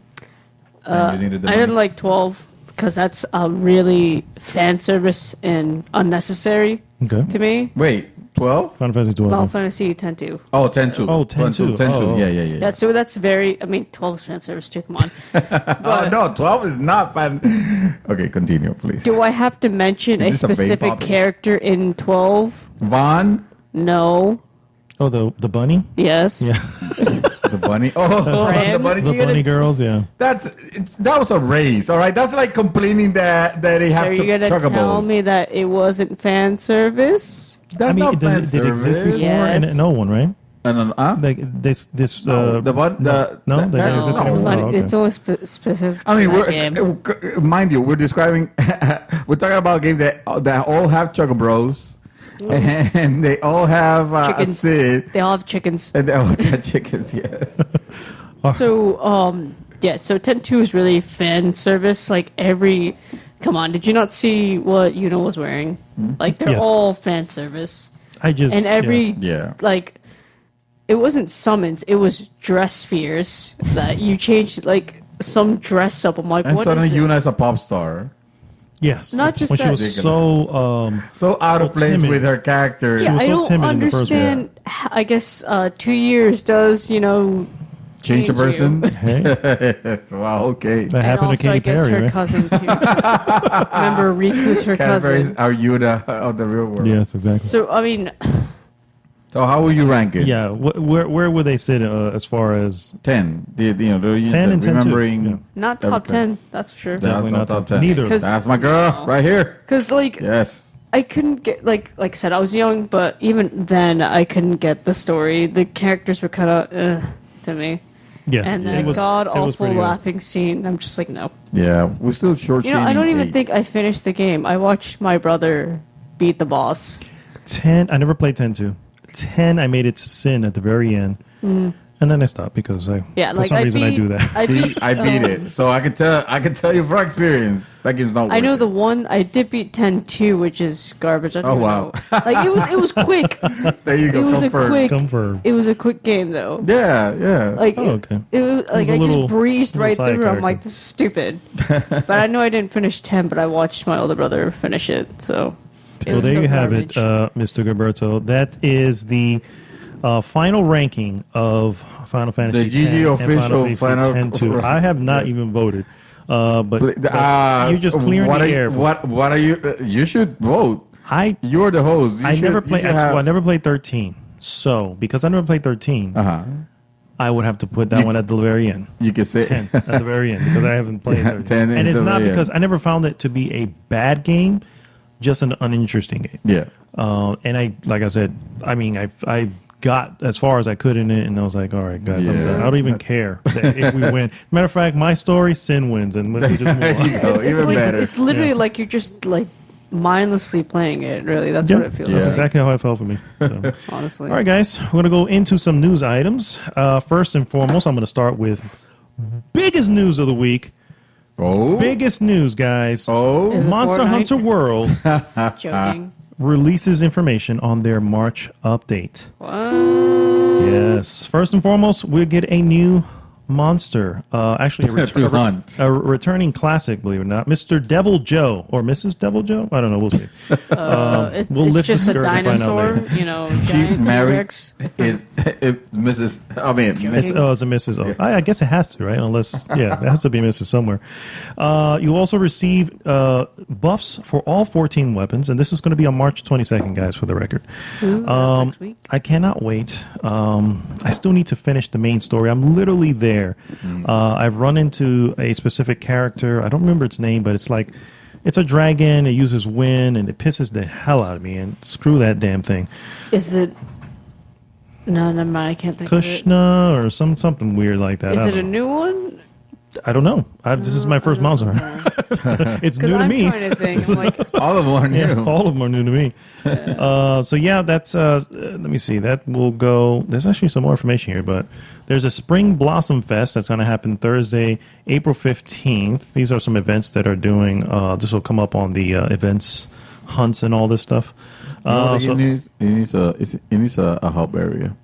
I didn't like 12 because that's really fan service and unnecessary to me. Wait, 12? Final Fantasy 12. Final Fantasy 10-2. Oh, 10-2. Oh, 10-2. 10-2. Yeah. Yeah, so that's 12 is fan service too, come on. Oh, no, 12 is not fan. Okay, continue, please. Do I have to mention a specific character in 12? Vaughn? No. Oh, the bunny? Yes. Yeah. The bunny? Oh, Fran? the bunny. The bunny girls, yeah. That was a race, all right? That's like complaining that they have So you're going to tell me that it wasn't fan service? That's not fan did it exist service. before? Yes. And no one, right? They didn't exist anymore. okay. It's only specific. I mean, game. mind you, we're describing, we're talking about games that all have Choco Bros. And they all have chickens. Sid. They all have chickens. And they all have chickens, yes. So 10-2 is really fan service. Like come on, did you not see what Yuna was wearing? Like, they're all fan service. Like, it wasn't summons, it was dress spheres that you changed, like, some dress up. I'm like, and what suddenly is this? Yuna's a pop star. Yes. Not just when that. she was so out of place timid with her character. Yeah, I don't timid in the first understand. I guess 2 years does, change a person. Hey. Wow, okay. That happened to Katy I guess Perry, her right? cousin too. Remember, Riku's her cousin. Are Yuna of the real world. Yes, exactly. So I mean, so how will you rank it? Yeah, where would they sit as far as 10? 10 and 10 remembering. yeah. not top 10. That's for sure. Definitely not top 10. Neither. That's my girl right here. Because Yes. I couldn't get like I said, I was young, but even then I couldn't get the story. The characters were kind of to me. Yeah, And that god awful laughing scene. I'm just like, no. Yeah, we're still short. I don't even think I finished the game. I watched my brother beat the boss. 10. I never played 10-2. 10. I made it to Sin at the very end, and then I stopped because for some reason I do that. I beat it, so I can tell you from experience that game's not. I know the one I did beat 10-2, which is garbage. I don't wow! Like it was quick. There you go. It was a quick game though. Yeah. Like okay. It was like I just breezed right through. character. I'm like, this is stupid. But I know I didn't finish 10, but I watched my older brother finish it. So. Well, there you have it, Mr. Gilberto. That is the final ranking of Final Fantasy the GG X and official Final Fantasy X-2. I have not even voted. But you're just clearing what the are you, air. what are you? You should vote. You're the host. I never played 13. So because I never played 13, I would have to put that one at the very end. You can say 10 at the very end because I haven't played 13. 10 And it's the not very because end. I never found it to be a bad game, just an uninteresting game. Yeah. And like I said, I mean, I got as far as I could in it, and I was like, all right, guys, I'm done. I don't even care if we win. Matter of fact, my story, Sin wins, and we just move on. It's literally like you're just like mindlessly playing it. Really, that's what it feels That's like. exactly how it felt for me. So. Honestly. All right, guys, we're gonna go into some news items. First and foremost, I'm gonna start with biggest news of the week. Biggest news, guys. Is it Monster Fortnite? Hunter World Joking. releases information on their March update. What? Yes. First and foremost, we'll get a new monster. Actually, a returning classic, believe it or not. Mr. Devil Joe. Or Mrs. Devil Joe? I don't know. We'll see. We'll It's lift the just a skirt and find out dinosaur, later. you know, She giant married T-Rex. is Mrs. I mean, It's a Mrs. Oh, I guess it has to, right? Unless, it has to be Mrs. somewhere. You also receive buffs for all 14 weapons, and this is going to be on March 22nd, guys, for the record. Ooh, that's next week. I cannot wait. I still need to finish the main story. I'm literally there. I've run into a specific character. I don't remember its name, but it's like it's a dragon. It uses wind, and it pisses the hell out of me. And screw that damn thing. Is it? No, never mind. I can't think of it. Kushna or something weird like that. Is I it a don't know. new one? I don't know. This is my first Monster Hunter. It's new to I'm me. trying to think. I'm like, all of them are new. Yeah, all of them are new to me. So yeah, that's. Let me see. That will go. There's actually some more information here, but there's a Spring Blossom Fest that's going to happen Thursday, April 15th. These are some events that are doing. This will come up on the events, hunts, and all this stuff. It needs a hub area.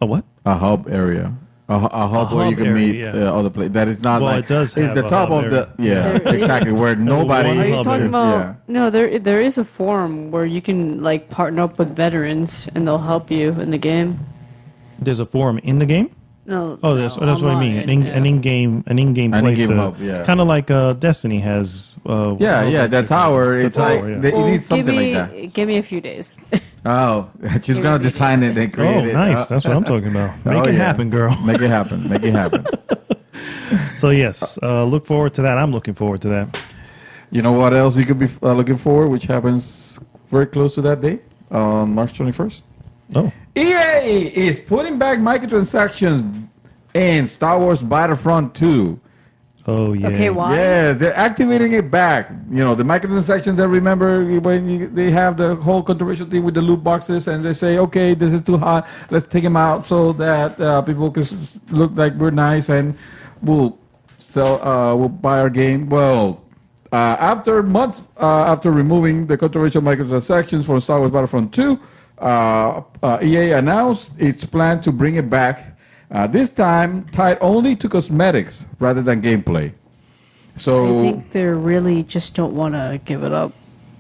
A what? A hub area. A hub where you can meet other places. That is not Well, like it does it's have the a top hub of area. the exactly where nobody. are you hub talking area. about? No, there is a forum where you can like partner up with veterans and they'll help you in the game. There's a forum in the game. No. Oh, that's what I mean. An in-game place to hub, yeah. kind of like Destiny has. That tower. It's tower, like yeah. it needs something like that. Give me a few days. Oh, she's gonna design it and create it. Nice. That's what I'm talking about. Make it happen, girl. Make it happen. Make it happen. So yes, look forward to that. I'm looking forward to that. You know what else you could be looking for, which happens very close to that date on March 21st? Oh, EA is putting back microtransactions in Star Wars Battlefront 2. oh yeah. Okay, why? Yes, they're activating it back. You know, the microtransactions that remember when they have the whole controversial thing with the loot boxes and they say, okay, this is too hot. Let's take them out so that people can look like we're nice and we'll buy our game. Well, after months after removing the controversial microtransactions from Star Wars Battlefront 2, EA announced its plan to bring it back. This time tied only to cosmetics rather than gameplay. So I think they really just don't want to give it up.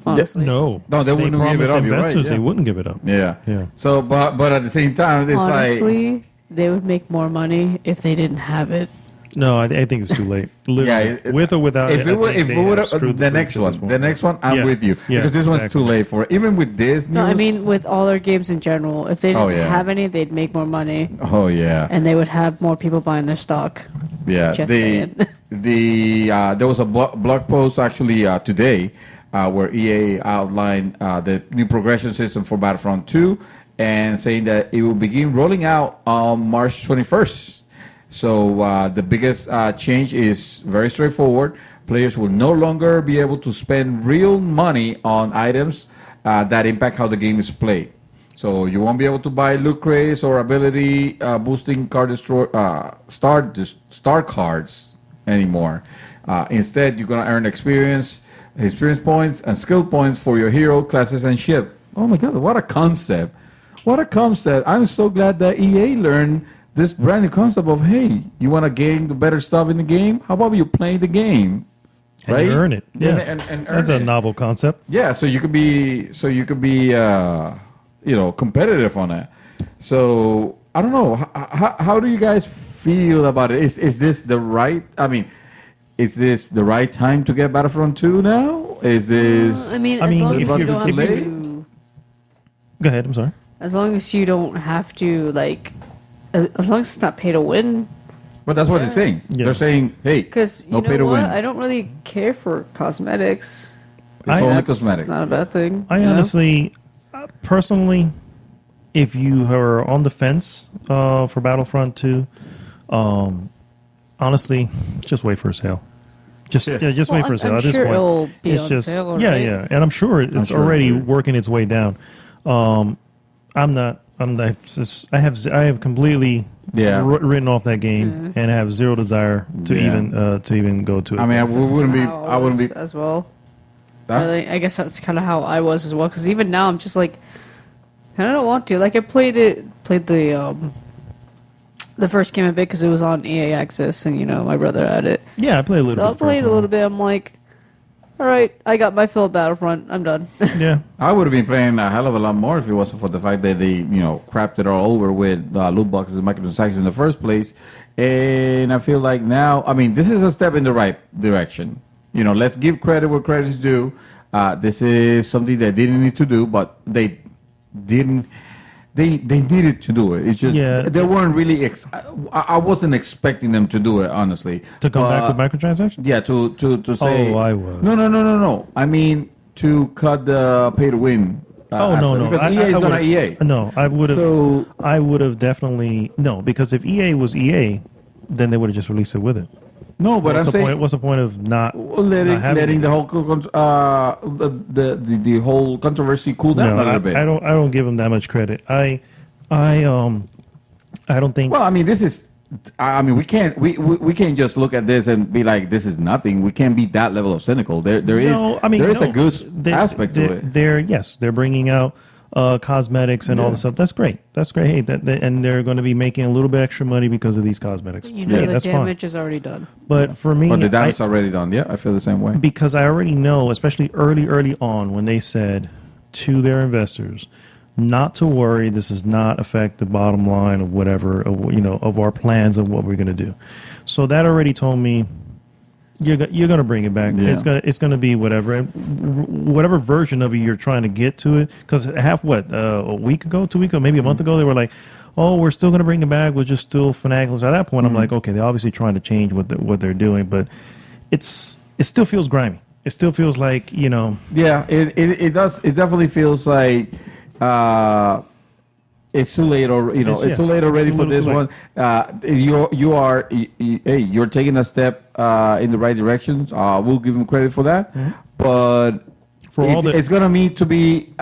Honestly. No, they wouldn't give it promised up. You're right, investors yeah. they wouldn't give it up. Yeah. Yeah. So, but at the same time, it's Honestly, they would make more money if they didn't have it. No, I think it's too late. Literally, Yeah, with or without. If it would, have screwed the next one, I'm Yeah. with you Yeah, because this one's exactly. too late for it. Even with this news. No, I mean with all their games in general. If they didn't yeah. have any, they'd make more money, Oh yeah, and they would have more people buying their stock. yeah. Just saying. There was a blog post actually today where EA outlined the new progression system for Battlefront 2 and saying that it will begin rolling out on March 21st. So the biggest change is very straightforward. Players will no longer be able to spend real money on items that impact how the game is played. So you won't be able to buy loot crates or ability boosting star cards anymore. Instead, you're going to earn experience points, and skill points for your hero, classes, and ship. Oh my God, what a concept. What a concept. I'm so glad that EA learned this brand new concept of, hey, you want to gain the better stuff in the game? How about you play the game? And right? you earn it. Yeah, and earn that's a it. novel concept. Yeah, so you could be competitive on that. So I don't know. How do you guys feel about it? Is this the right? I mean, is this the right time to get Battlefront 2 now? Is this? I mean, I as mean, long if as you you're- don't have if to, Go ahead. I'm sorry. as long as you don't have to like, as long as it's not pay to win. But that's what they're saying. Yeah. They're saying, hey, Because you no know pay to what, win. I don't really care for cosmetics. It's I- only That's cosmetic. not a bad thing. I you know? honestly, personally, if you are on the fence for Battlefront 2, honestly, just wait for a sale. Just just wait for a sale. I'm At this sure point, it'll be it's on just sale, yeah, right? yeah, and I'm sure it's sure already it'll be. working its way down. I'm not. I have completely Yeah. written off that game and have zero desire to Yeah. even go to it. I mean, That's wouldn't be. kinda how I wouldn't was be. as well. Huh? Really, I guess that's kind of how I was as well. Because even now, I'm just like, I don't want to. Like, I played the first game a bit because it was on EA Access, and my brother had it. yeah, I played a little So I bit. played a little bit. I'm like, all right, I got my fill of Battlefront. I'm done. Yeah, I would have been playing a hell of a lot more if it wasn't for the fact that they, crapped it all over with loot boxes and microtransactions in the first place. And I feel like now, I mean, this is a step in the right direction. Let's give credit where credit's due. This is something they didn't need to do, but they didn't. They needed to do it. It's just they weren't really. I wasn't expecting them to do it, honestly. to come back with microtransactions. Yeah, to say. Oh, I was. No. I mean, to cut the pay to win. Oh no, because EA is gonna EA. No, I would have. So- I would have definitely no, because if EA was EA, then they would have just released it with it. No, but I'm saying What's the point of not letting having the it? whole the whole controversy cool down No, a little bit. I don't give them that much credit. I don't think. Well, I mean, this is. I mean, we can't just look at this and be like, this is nothing. We can't be that level of cynical. There is a good aspect to it. They're bringing out cosmetics and all this stuff. That's great. Hey, and they're going to be making a little bit extra money because of these cosmetics. The that's damage fine. is already done. But for me, But the damage is already done. Yeah, I feel the same way. because I already know, especially early on, when they said to their investors, not to worry, this does not affect the bottom line of whatever, of our plans of what we're going to do. So that already told me you're going to bring it back. Yeah. It's going to be whatever, and whatever version of it you're trying to get to it. Because a week ago, 2 weeks ago, maybe a month ago, they were like, oh, we're still going to bring it back. We're just still finagling. So at that point, I'm like, okay, they're obviously trying to change what they're doing, but it still feels grimy. It still feels like, Yeah, it does. It definitely feels like it's too late, or it's too late already It's a for little this too one. You're taking a step in the right direction. We'll give them credit for that, but For all the- it's gonna need to be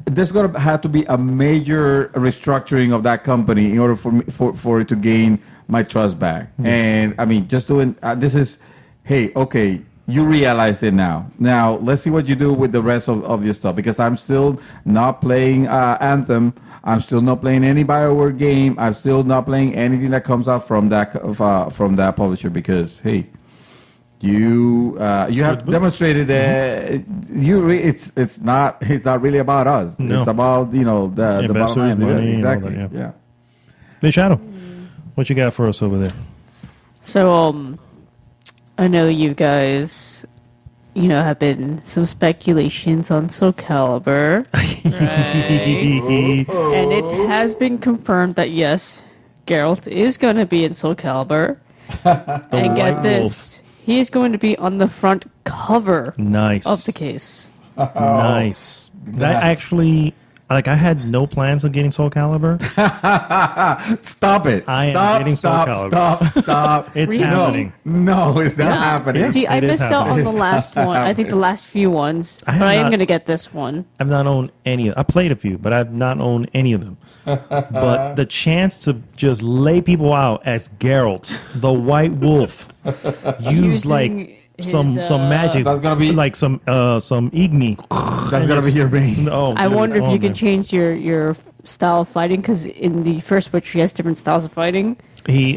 there's gonna have to be a major restructuring of that company in order for it to gain my trust back. And I mean, just doing this is, hey, okay. You realize it now. Now, let's see what you do with the rest of your stuff. Because I'm still not playing Anthem. I'm still not playing any BioWare game. I'm still not playing anything that comes out from that publisher. Because hey, you have demonstrated that it's not really about us. No. It's about the bottom Investors, line. money, and all Exactly. that, Yeah. Hey, Shadow, what you got for us over there? So, I know you guys, have been some speculations on Soul Calibur, right? And it has been confirmed that yes, Geralt is going to be in Soul Calibur. And get White this, he is going to be on the front cover Nice. of the case. Nice. That actually, I had no plans of getting Soul Calibur. Stop it. I am stop, getting Soul stop, Calibur. Stop. It's Really? happening. No, it's not happening. See, I It is missed out on happening. the last one. I think the last few ones, I have but I am not- going to get this one. I've not owned any of I played a few, but I've not owned any of them. But the chance to just lay people out as Geralt, the White Wolf, use Using some his, magic. That's gonna be- like some igni. That's gonna be your ring. Oh, I wonder if you can can change your style of fighting, because in the first Witcher he has different styles of fighting. I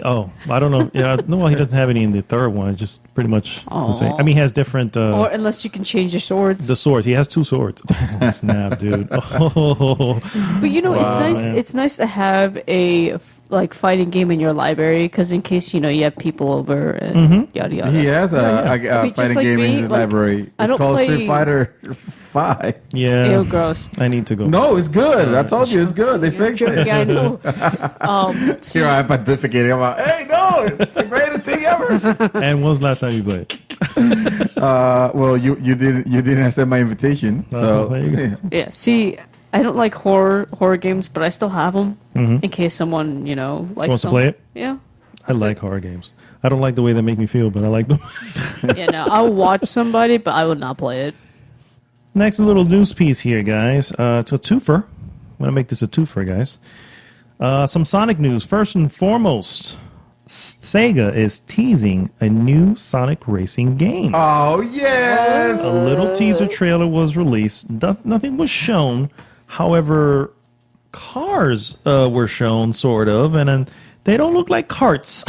don't know. Yeah, no, he doesn't have any in the third one. It's just pretty much the same. Aw. I mean, he has different. Or unless you can change your swords. The swords. He has 2 swords. Oh, snap, dude. Oh, But it's nice. man. It's nice to have a like fighting game in your library, because in case you have people over and yada yada. He has a I mean, just fighting like game in me, his like, library. I It's don't called play- Street Fighter 5. Yeah. Ew, gross. I need to go. No, it's good. I told you it's good. They fixed it. Yeah, I know. Here I am pontificating about, hey, no, it's the greatest thing ever. And when was the last time you played? Well, you didn't accept my invitation, so there you go. Yeah. See, I don't like horror games, but I still have them in case someone likes Wants to them. play it? Yeah. I like horror games. I don't like the way they make me feel, but I like them. Yeah. No, I'll watch somebody, but I would not play it. Next little news piece here, guys. It's a twofer. I'm going to make this a twofer, guys. Some Sonic news. First and foremost, Sega is teasing a new Sonic racing game. Oh, yes. A little teaser trailer was released. Nothing was shown. However, cars were shown, sort of, and they don't look like carts.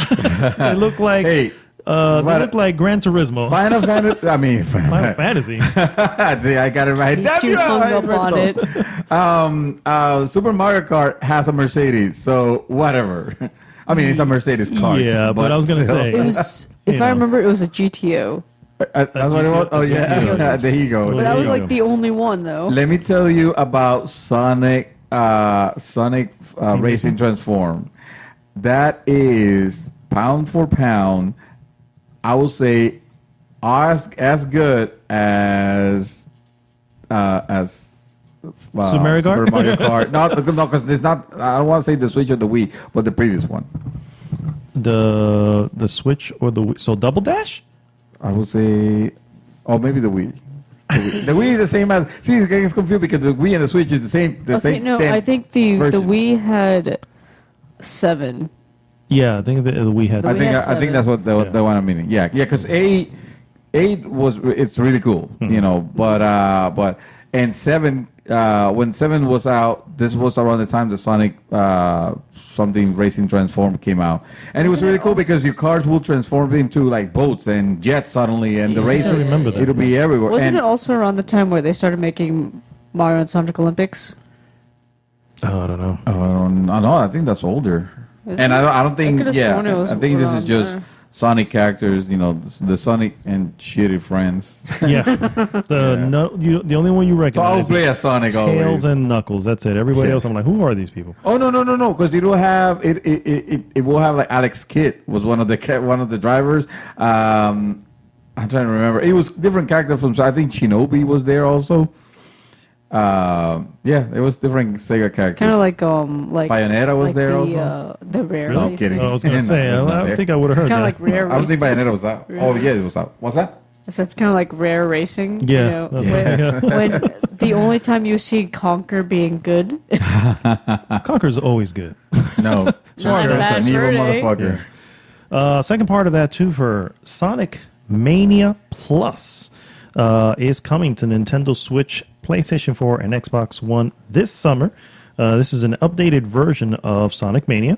They look like Hey, they look like Gran Turismo. Final Fantasy. I mean, Final Fantasy. See, I got it right. He's Damn too you, hung up Alberto. on it. Super Mario Kart has a Mercedes, so whatever. I mean, it's a Mercedes cart. Yeah, but I was gonna still. say- It was, if You know. I remember, it was a GTO. That's what it was. Oh yeah, GTO. there you go. But There that you was go. like the only one, though. Let me tell you about Sonic Racing Transform. That is pound for pound, I would say, as good as Super Mario Kart? Super Mario Kart. No, because it's not. I don't want to say the Switch or the Wii, but the previous one. The Switch or the Wii. So Double Dash? I would say, or maybe the Wii. The Wii is the same as. See, it gets confused because the Wii and the Switch is the same. The Okay, same. no, damn I think the version. Wii had 7. Yeah, I think the Wii had. The Wii had I think 7. that's what the one I'm meaning. Yeah, because eight was it's really cool, but and 7 when 7 was out, this was around the time the Sonic something Racing Transform came out, and it was really cool because your cars will transform into like boats and jets suddenly, and the Yeah. race I remember that. it'll be everywhere. Wasn't and it also around the time where they started making Mario and Sonic Olympics? Oh, I don't know. no, I think that's older. Is And it? I don't think, could've yeah, sworn it was I think this is around just there. Sonic characters, the Sonic and shitty friends. Yeah, the only one you So I'll recognize play is as Sonic Tails always. and Knuckles. That's it. Everybody else, I'm like, who are these people? Oh no! Because it will have it will have like Alex Kidd was one of the drivers. I'm trying to remember. It was different characters from. So I think Shinobi was there also. Yeah, it was different Sega characters. Kind of like Bayonetta was like there the, also. The rare No, I'm racing. kidding. I was gonna No, say, it's not I there. think I would have heard It's kind of that. like rare I don't think racing. Bayonetta was out. Oh yeah, it was out. What's that? So it's kind of like rare racing. Yeah, You know, that's when the only time you see Conker being good. Conker's always good. No, Not Conker's bad an evil word, eh? motherfucker. Second part of that too for Sonic Mania Plus is coming to Nintendo Switch, PlayStation 4, and Xbox One this summer. This is an updated version of Sonic Mania.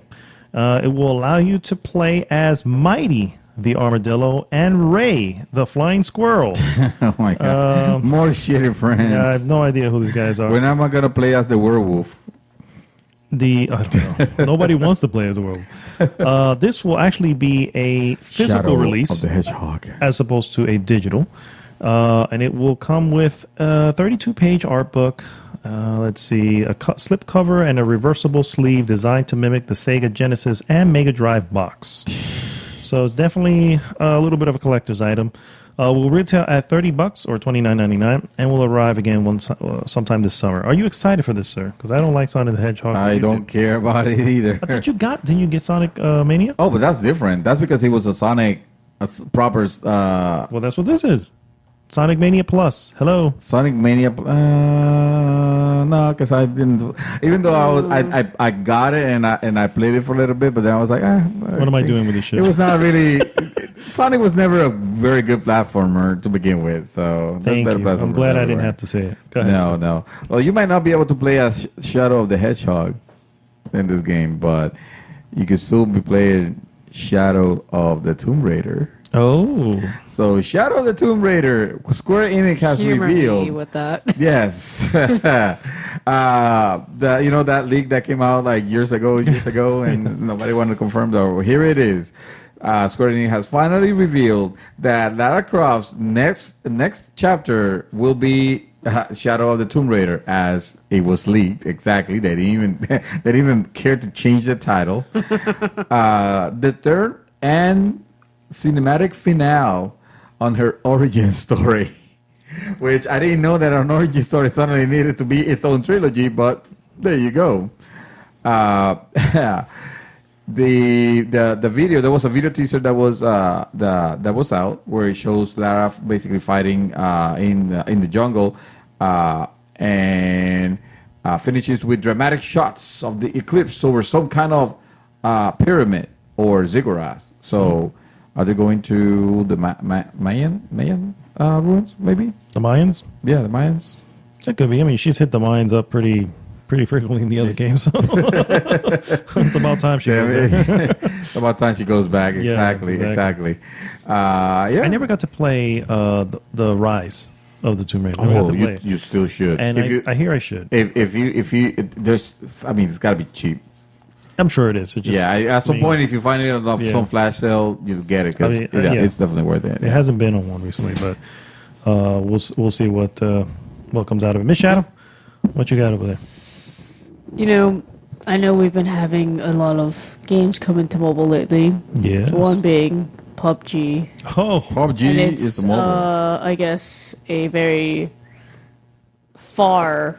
It will allow you to play as Mighty the Armadillo and Ray the Flying Squirrel. Oh my god, more shitty friends. I have no idea who these guys are. When am I gonna play as the werewolf? I don't know. Nobody wants to play as a werewolf. This will actually be a physical Shadow release of the Hedgehog. as opposed to a digital. And it will come with a 32-page art book. Let's see, a slip cover and a reversible sleeve designed to mimic the Sega Genesis and Mega Drive box. So it's definitely a little bit of a collector's item. Will retail at $30 or $29.99 and will arrive again sometime this summer. Are you excited for this, sir? Because I don't like Sonic the Hedgehog. I You don't care about it either. I thought didn't you get Sonic Mania? Oh, but that's different. That's because he was a Sonic, proper Well, that's what this is. Sonic Mania Plus. Hello. Sonic Mania. No, because I didn't. Even though I got it and I played it for a little bit, but then I was like, What am I doing with this shit? It was not really. Sonic was never a very good platformer to begin with, so Thank better you. I'm platformers glad I didn't everywhere. have to say it. Go ahead. No. Well, you might not be able to play as Shadow of the Hedgehog in this game, but you could still be playing Shadow of the Tomb Raider. Oh. So, Shadow of the Tomb Raider, Square Enix has Humor me revealed. with that. Yes. that leak that came out like years ago, and nobody wanted to confirm. Though here it is. Square Enix has finally revealed that Lara Croft's next chapter will be Shadow of the Tomb Raider, as it was leaked. Exactly, they didn't even care to change the title. The third and cinematic finale on her origin story, which I didn't know that an origin story suddenly needed to be its own trilogy, but there you go. The video, there was a video teaser that was that was out where it shows Lara basically fighting in the jungle, and finishes with dramatic shots of the eclipse over some kind of pyramid or ziggurat. So are they going to the Mayan ruins, maybe? The Mayans? Yeah, the Mayans. That could be. I mean, she's hit the Mayans up pretty frequently in the other games. So it's about time she goes there. It's about time she goes back. Exactly. Yeah. I never got to play the Rise of the Tomb Raider. Never got to play it. You still should. And I hear I should. If you there's, I mean, it's got to be cheap. I'm sure it is. It just, at some point, if you find it on some flash sale, you get it. Cause it's definitely worth it. It hasn't been on one recently, but we'll see what comes out of it. Miss Shadow, what you got over there? I know we've been having a lot of games coming to mobile lately. Yes. One being PUBG. Oh, PUBG is the mobile. I guess a very far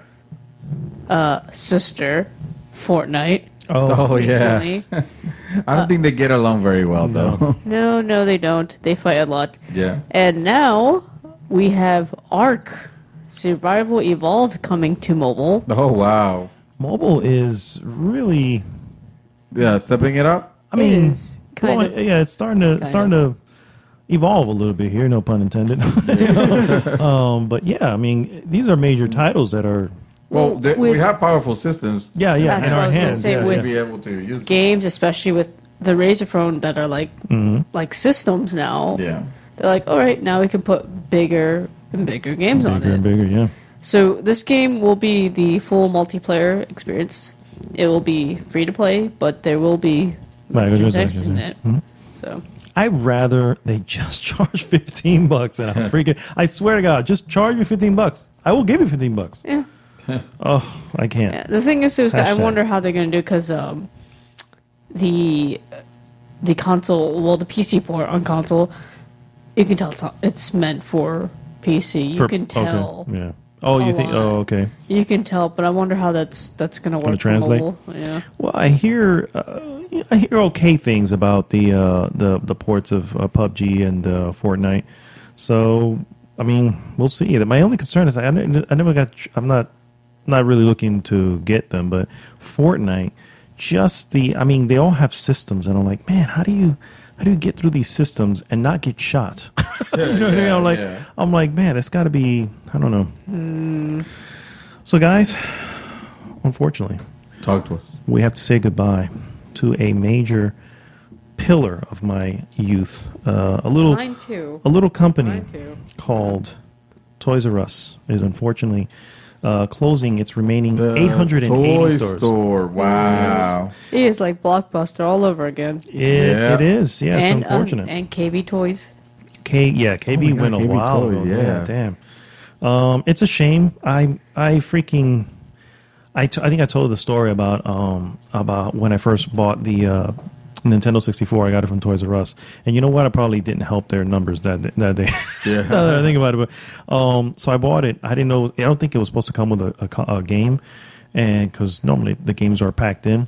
sister, Fortnite. Oh yes. Recently. I don't think they get along very well, though. No, they don't. They fight a lot. Yeah. And now we have Ark Survival Evolved coming to mobile. Oh wow. mobile is really stepping it up. I mean, it is kind of. yeah, it's starting to evolve a little bit here. No pun intended. But yeah, I mean, these are major titles that are. Well, we have powerful systems. Yeah, That's in what I our was gonna hands. say, Yeah, with To be able to use games, especially with the Razer phone that are like systems now. Yeah. They're like, all right, now we can put bigger and bigger games on bigger it. and bigger, yeah. So this game will be the full multiplayer experience. It will be free to play, but there will be transactions in it. So I'd rather they just charge $15 and I'm freaking. I swear to God, just charge me $15. I will give you $15. yeah. Oh, I can't. Yeah, the thing is that I Hashtag. wonder how they're going to do because the console, well, the PC port on console, you can tell it's meant for PC. You can tell. Okay. Yeah. Oh, you think? lot. Oh, okay. You can tell, but I wonder how that's going to work. Gonna translate? For mobile. Yeah. Well, I hear okay things about the ports of PUBG and Fortnite. So I mean, we'll see. My only concern is I never got. I'm not really looking to get them, but Fortnite, I mean, they all have systems, and I'm like, man, how do you get through these systems and not get shot? You know what I mean? I'm like, man, it's got to be, I don't know. So, guys, unfortunately, Talk to us. we have to say goodbye to a major pillar of my youth. Mine too. A little company Mine too. called Toys R Us is unfortunately closing its remaining 880 toy stores. store. Wow. It is like Blockbuster all over again. It is. Yeah, it's and, unfortunate. And KB Toys. KB God, went a KB while Toy, ago. yeah. Damn. It's a shame. I think I told the story about when I first bought the Nintendo 64. I got it from Toys R Us, and you know what? I probably didn't help their numbers that day. Yeah. Now that I think about it, but so I bought it. I didn't know. I don't think it was supposed to come with a game, and because normally the games are packed in.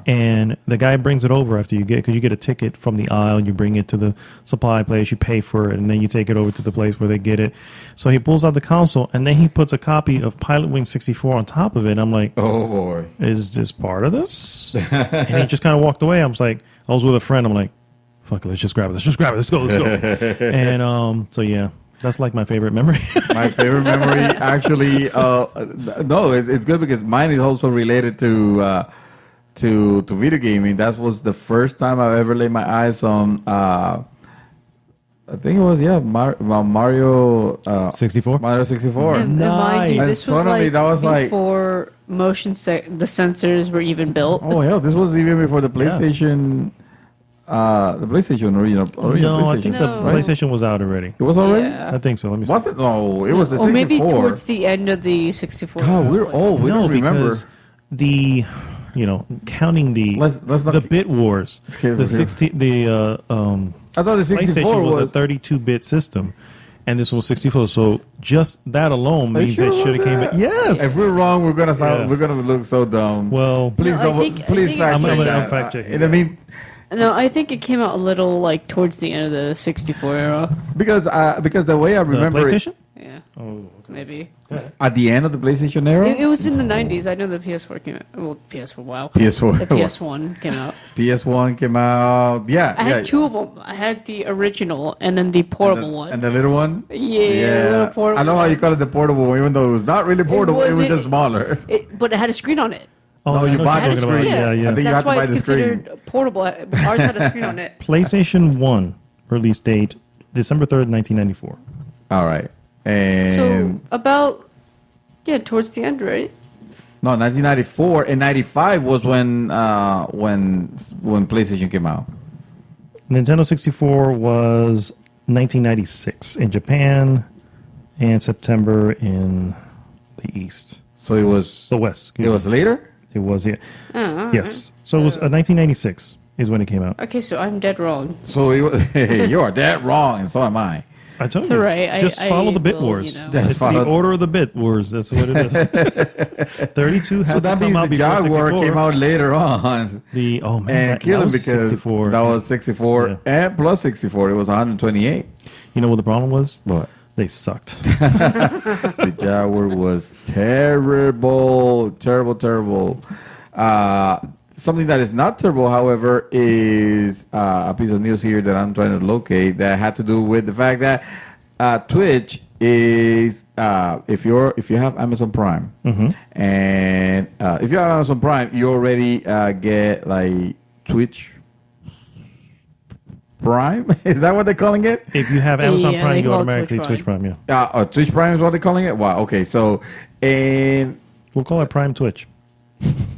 And the guy brings it over after because you get a ticket from the aisle, and you bring it to the supply place, you pay for it, and then you take it over to the place where they get it. So he pulls out the console, and then he puts a copy of Pilot Wing 64 on top of it. And I'm like, Oh boy. is this part of this? And he just kind of walked away. I was with a friend. I'm like, fuck it, let's just grab it. Let's go. And so yeah, that's like my favorite memory. My favorite memory, actually, no, it's good because mine is also related to video gaming. That was the first time I've ever laid my eyes on I think it was Mario 64. Mario 64. And mind you, Nice. this And was suddenly like that was like- before the sensors were even built. Oh hell, this was even before the PlayStation. The PlayStation original No, I think PlayStation. the No. PlayStation was out already. It was already. Yeah. I think so. Let me see. Was it? No, it was the 64. Or maybe towards the end of the 64. God, we're old. We no, don't remember. because the counting the Let's not- the bit wars, Okay, the okay. 60 the I thought the 64 PlayStation was a was. 32-bit system, and this was 64. So just that alone Are you means sure it should have about came. that? Yes. If we're wrong, we're gonna sound. Yeah. We're gonna look so dumb. Well, Please No, I don't. think- I Please think fact it check came- that. I'm fact-checking And I mean, No, I think it came out a little like towards the end of the 64 era. because the way I the remember it, PlayStation. Yeah, Oh, maybe. at the end of the PlayStation era, It was in the 90s. I know the PS4 came out. Well, PS4, wow. PS4, The PS1 came out. PS1 came out. Yeah, I had two of them. I had the original and then the portable one. and the little one. Yeah, little portable I know how you one. call it the portable one, even though it was not really portable. It was wasn't- just smaller. But it had a screen on it. Oh, No, I you know buy what the you're talking screen. about. Yeah, I think you have That's to why buy it's the screen. considered portable. Ours had a screen on it. PlayStation 1 release date December 3rd, 1994. All right, and So about towards the end, right? no, 1994 and 95 was when PlayStation came out. Nintendo 64 was 1996 in Japan and September in the East. So it was. The West. It was later. It was, yeah. Oh, all right. Yes. So it was 1996 is when it came out. Okay, so I'm dead wrong. So it was, you are that wrong, and so am I. I told It's you. all right. Just follow the bit will, wars. you know. Just It's follow- the order of the bit wars. That's what it is. 32 had So to that come means out the before Jaguar 64. came out later on. Oh man, And that killed him was because 64. that was 64 Yeah. and plus 64. It was 128. You know what the problem was? What? They sucked. The Jaguar was terrible, terrible, terrible. Something that is not terrible, however, is a piece of news here that I'm trying to locate that had to do with the fact that Twitch is if you have Amazon Prime, and if you have Amazon Prime, you already get like Twitch Prime. Is that what they're calling it? If you have Amazon Yeah, Prime, they you call it automatically Twitch Twitch Prime. Yeah, Twitch Prime is what they're calling it. Wow. Okay. So, and we'll call it Prime Twitch.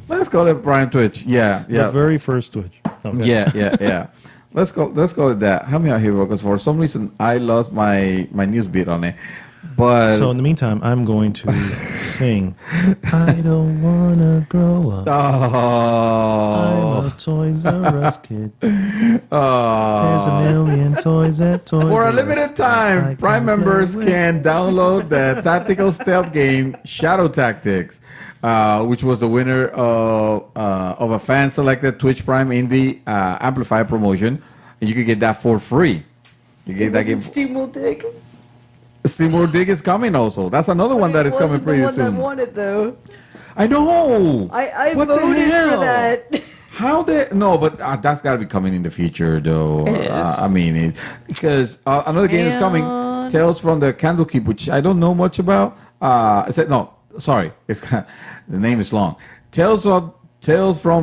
let's call it Prime Twitch. Yeah. The Yeah. very first Twitch. Okay. Yeah. Let's call it that. Help me out here, because for some reason I lost my news beat on it. But So in the meantime, I'm going to sing. I don't wanna grow up. I'm oh, a Toys R Us kid. There's oh. a million toys at Toys For R a Us. limited I time, Prime can members play can download the tactical stealth game Shadow Tactics, which was the winner of a fan-selected Twitch Prime Indie Amplify promotion, and you can get that for free. You get that game. Steam will dig. SteamWorld Dig is coming also. That's another one that is coming pretty the one soon. I wanted though. I know. I What the voted hell? for that. How they no, but that's got to be coming in the future, though. It is. I mean, because another game is coming, And- Tales from the Candlekeep, which I don't know much about. It's the name is long. Tales from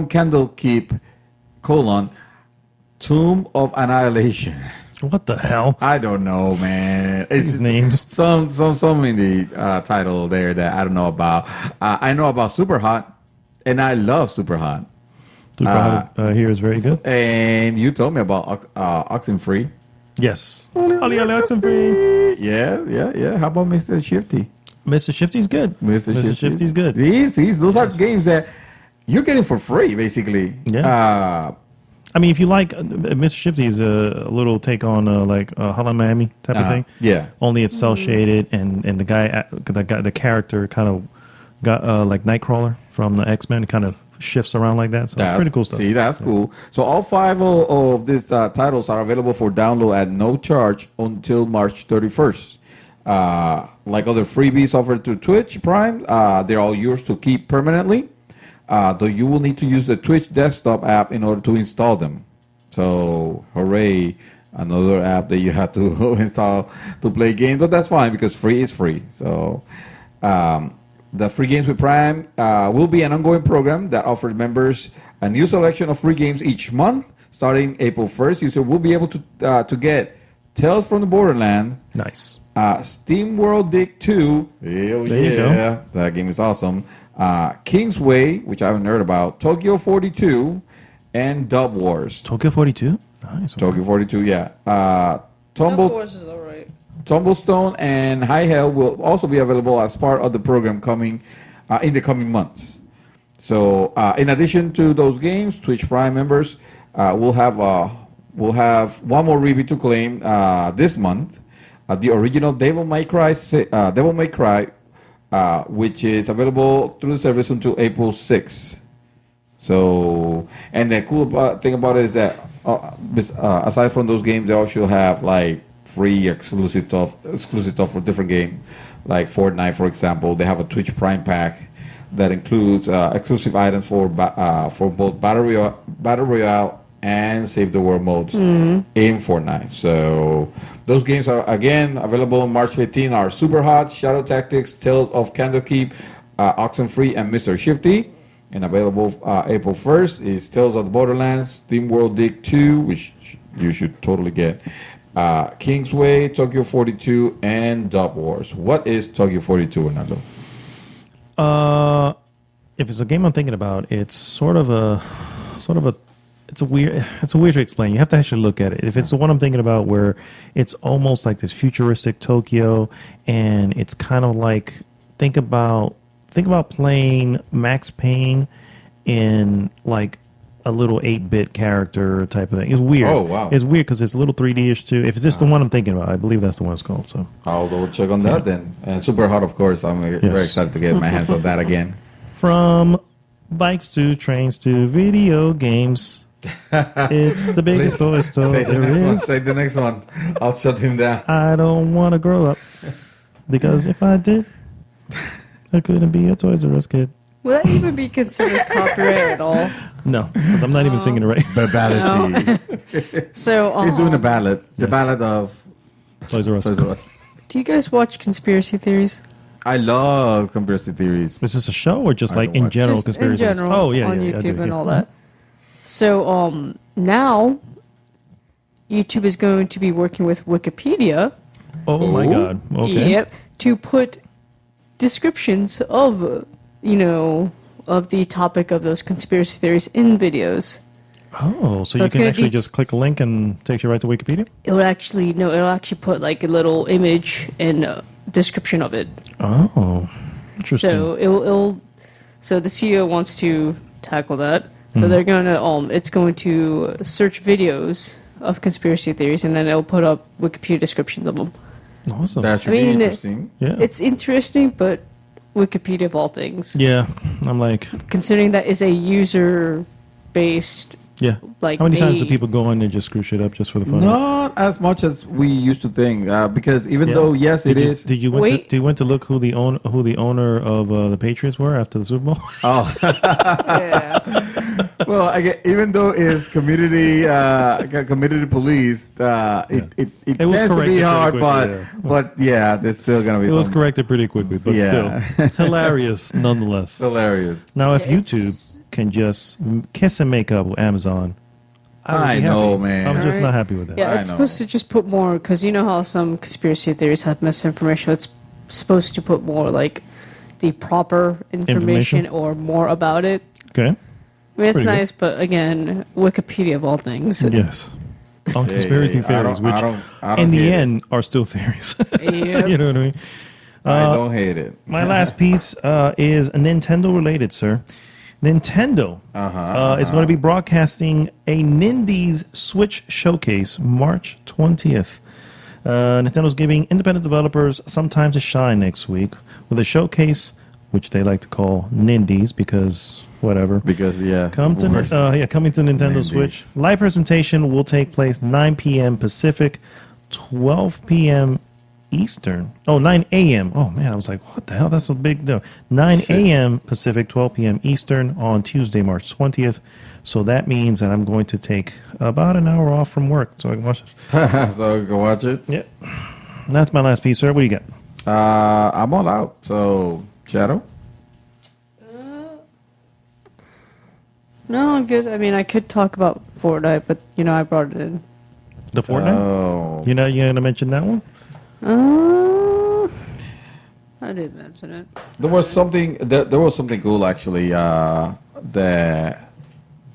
Candlekeep: Tomb of Annihilation. What the hell? I don't know, man. It's These names. Some in the title there that I don't know about. I know about Super Hot, and I love Super Hot. Super Hot here is very good. And you told me about Oxenfree. Yes. Ali Oxenfree. Yeah. How about Mr. Shifty? Mr. Shifty's good. Mr. Shifty's good. Those are games that you're getting for free, basically. Yeah. I mean, if you like, Mr. Shifty is a little take on like Hotline Miami type of thing. Yeah. Only it's cell shaded, and the character kind of got like Nightcrawler from the X-Men. It kind of shifts around like that. So it's pretty cool stuff. See, that's cool. So all 5 of these titles are available for download at no charge until March 31st. Like other freebies offered through Twitch Prime, they're all yours to keep permanently. Though you will need to use the Twitch desktop app in order to install them. So, hooray, another app that you have to install to play games. But that's fine, because free is free. So, the Free Games with Prime will be an ongoing program that offers members a new selection of free games each month. Starting April 1st, users will be able to get Tales from the Borderland, Nice. Steam World Dig 2. Hell There you go. That game is awesome. Kingsway, which I haven't heard about. Tokyo 42, and Dub Wars. Tokyo 42? Nice. Tokyo 42, yeah. Is alright. Tumblestone and High Hell will also be available as part of the program coming in the coming months. So, in addition to those games, Twitch Prime members will have one more review to claim this month. The original Devil May Cry, which is available through the service until April 6th. So, and the cool thing about it is that aside from those games, they also have like free exclusive stuff for different games, like Fortnite, for example. They have a Twitch Prime pack that includes exclusive items for both Battle Royale and Save the World modes in Fortnite. So those games are again available on March 15. Are Super Hot, Shadow Tactics, Tales of Candlekeep, Oxenfree, and Mr. Shifty. And available April 1st is Tales of the Borderlands, Steam World Dig 2, which you should totally get. Kingsway, Tokyo 42, and Dub Wars. What is Tokyo 42, Ronaldo? If it's a game I'm thinking about, it's it's weird to explain. You have to actually look at it. If it's the one I'm thinking about where it's almost like this futuristic Tokyo, and it's kind of like think about playing Max Payne in like a little 8-bit character type of thing. It's weird. Oh, wow. It's weird because it's a little 3D-ish too. If it's just the one I'm thinking about, I believe that's the one it's called. So I'll go check on that then. And Super Hot, of course. I'm very excited to get my hands on that again. From bikes to trains to video games, it's the biggest toy store there is. Say the next one. I'll shut him down. I don't want to grow up because if I did, I couldn't be a Toys R Us kid. Will that even be considered copyright at all? No, because I'm not even singing it right. Babality. So He's doing a ballad. The ballad of Toys R Us. Toys R Us. do you guys watch conspiracy theories? I love conspiracy theories. Is this a show or just I like don't in watch. general Just conspiracy? in general, Oh yeah, on yeah, I YouTube do, and yeah. all that. So now YouTube is going to be working with Wikipedia. Oh my Oh. god. Okay. Yep, to put descriptions of of the topic of those conspiracy theories in videos. Oh, so you it's can gonna actually be- just click a link and takes you right to Wikipedia? It'll actually put like a little image and description of it. Oh, interesting. So so the CEO wants to tackle that. So Hmm. they're it's going to search videos of conspiracy theories, and then it'll put up Wikipedia descriptions of them. Awesome. That should I mean, be interesting. yeah. It's interesting, but Wikipedia of all things, Yeah. I'm like, considering that is a user-based, yeah. like How many times do made- people go in and just screw shit up just for the fun of it? Not as much as we used to think, because even though yes, Did it you, is. Did you went to look who the owner of the Patriots were after the Super Bowl? Oh, Yeah. well, even though it's community police, it was tends to be corrected hard, pretty quickly, but yeah, there's still gonna be. It was some corrected pretty quickly, but Yeah. still hilarious nonetheless. hilarious. Now, if Yeah, it's- YouTube can just kiss and make up with Amazon, would I be know, happy. man. I'm just Alright. not happy with that. Yeah, I it's know. supposed to just put more, because you know how some conspiracy theories have misinformation. It's supposed to put more like the proper information or more about it. Okay. I mean, it's pretty good. nice, but again, Wikipedia of all things. Yes. On conspiracy I theories, don't- which I don't in the hate it. end are still theories. Yep. You know what I mean? I don't hate it. My last piece is Nintendo related, sir. Nintendo is going to be broadcasting a Nindies Switch showcase March 20th. Nintendo's giving independent developers some time to shine next week with a showcase, which they like to call Nindies because whatever. Because Coming to Nintendo Nindies. Switch. Live presentation will take place 9 p.m. Pacific, 12 p.m. Eastern. Oh, 9 a.m. Oh, man, I was like, what the hell? That's a big deal. 9 a.m. Pacific, 12 p.m. Eastern on Tuesday, March 20th. So that means that I'm going to take about an hour off from work so I can watch it. so you can watch it. Yeah. That's my last piece, sir. What do you got? I'm all out. So Shadow. No, I'm good. I mean, I could talk about Fortnite, but I brought it in. The Fortnite? Oh. You're going to mention that one? I did mention it. There was something. There was something cool actually. That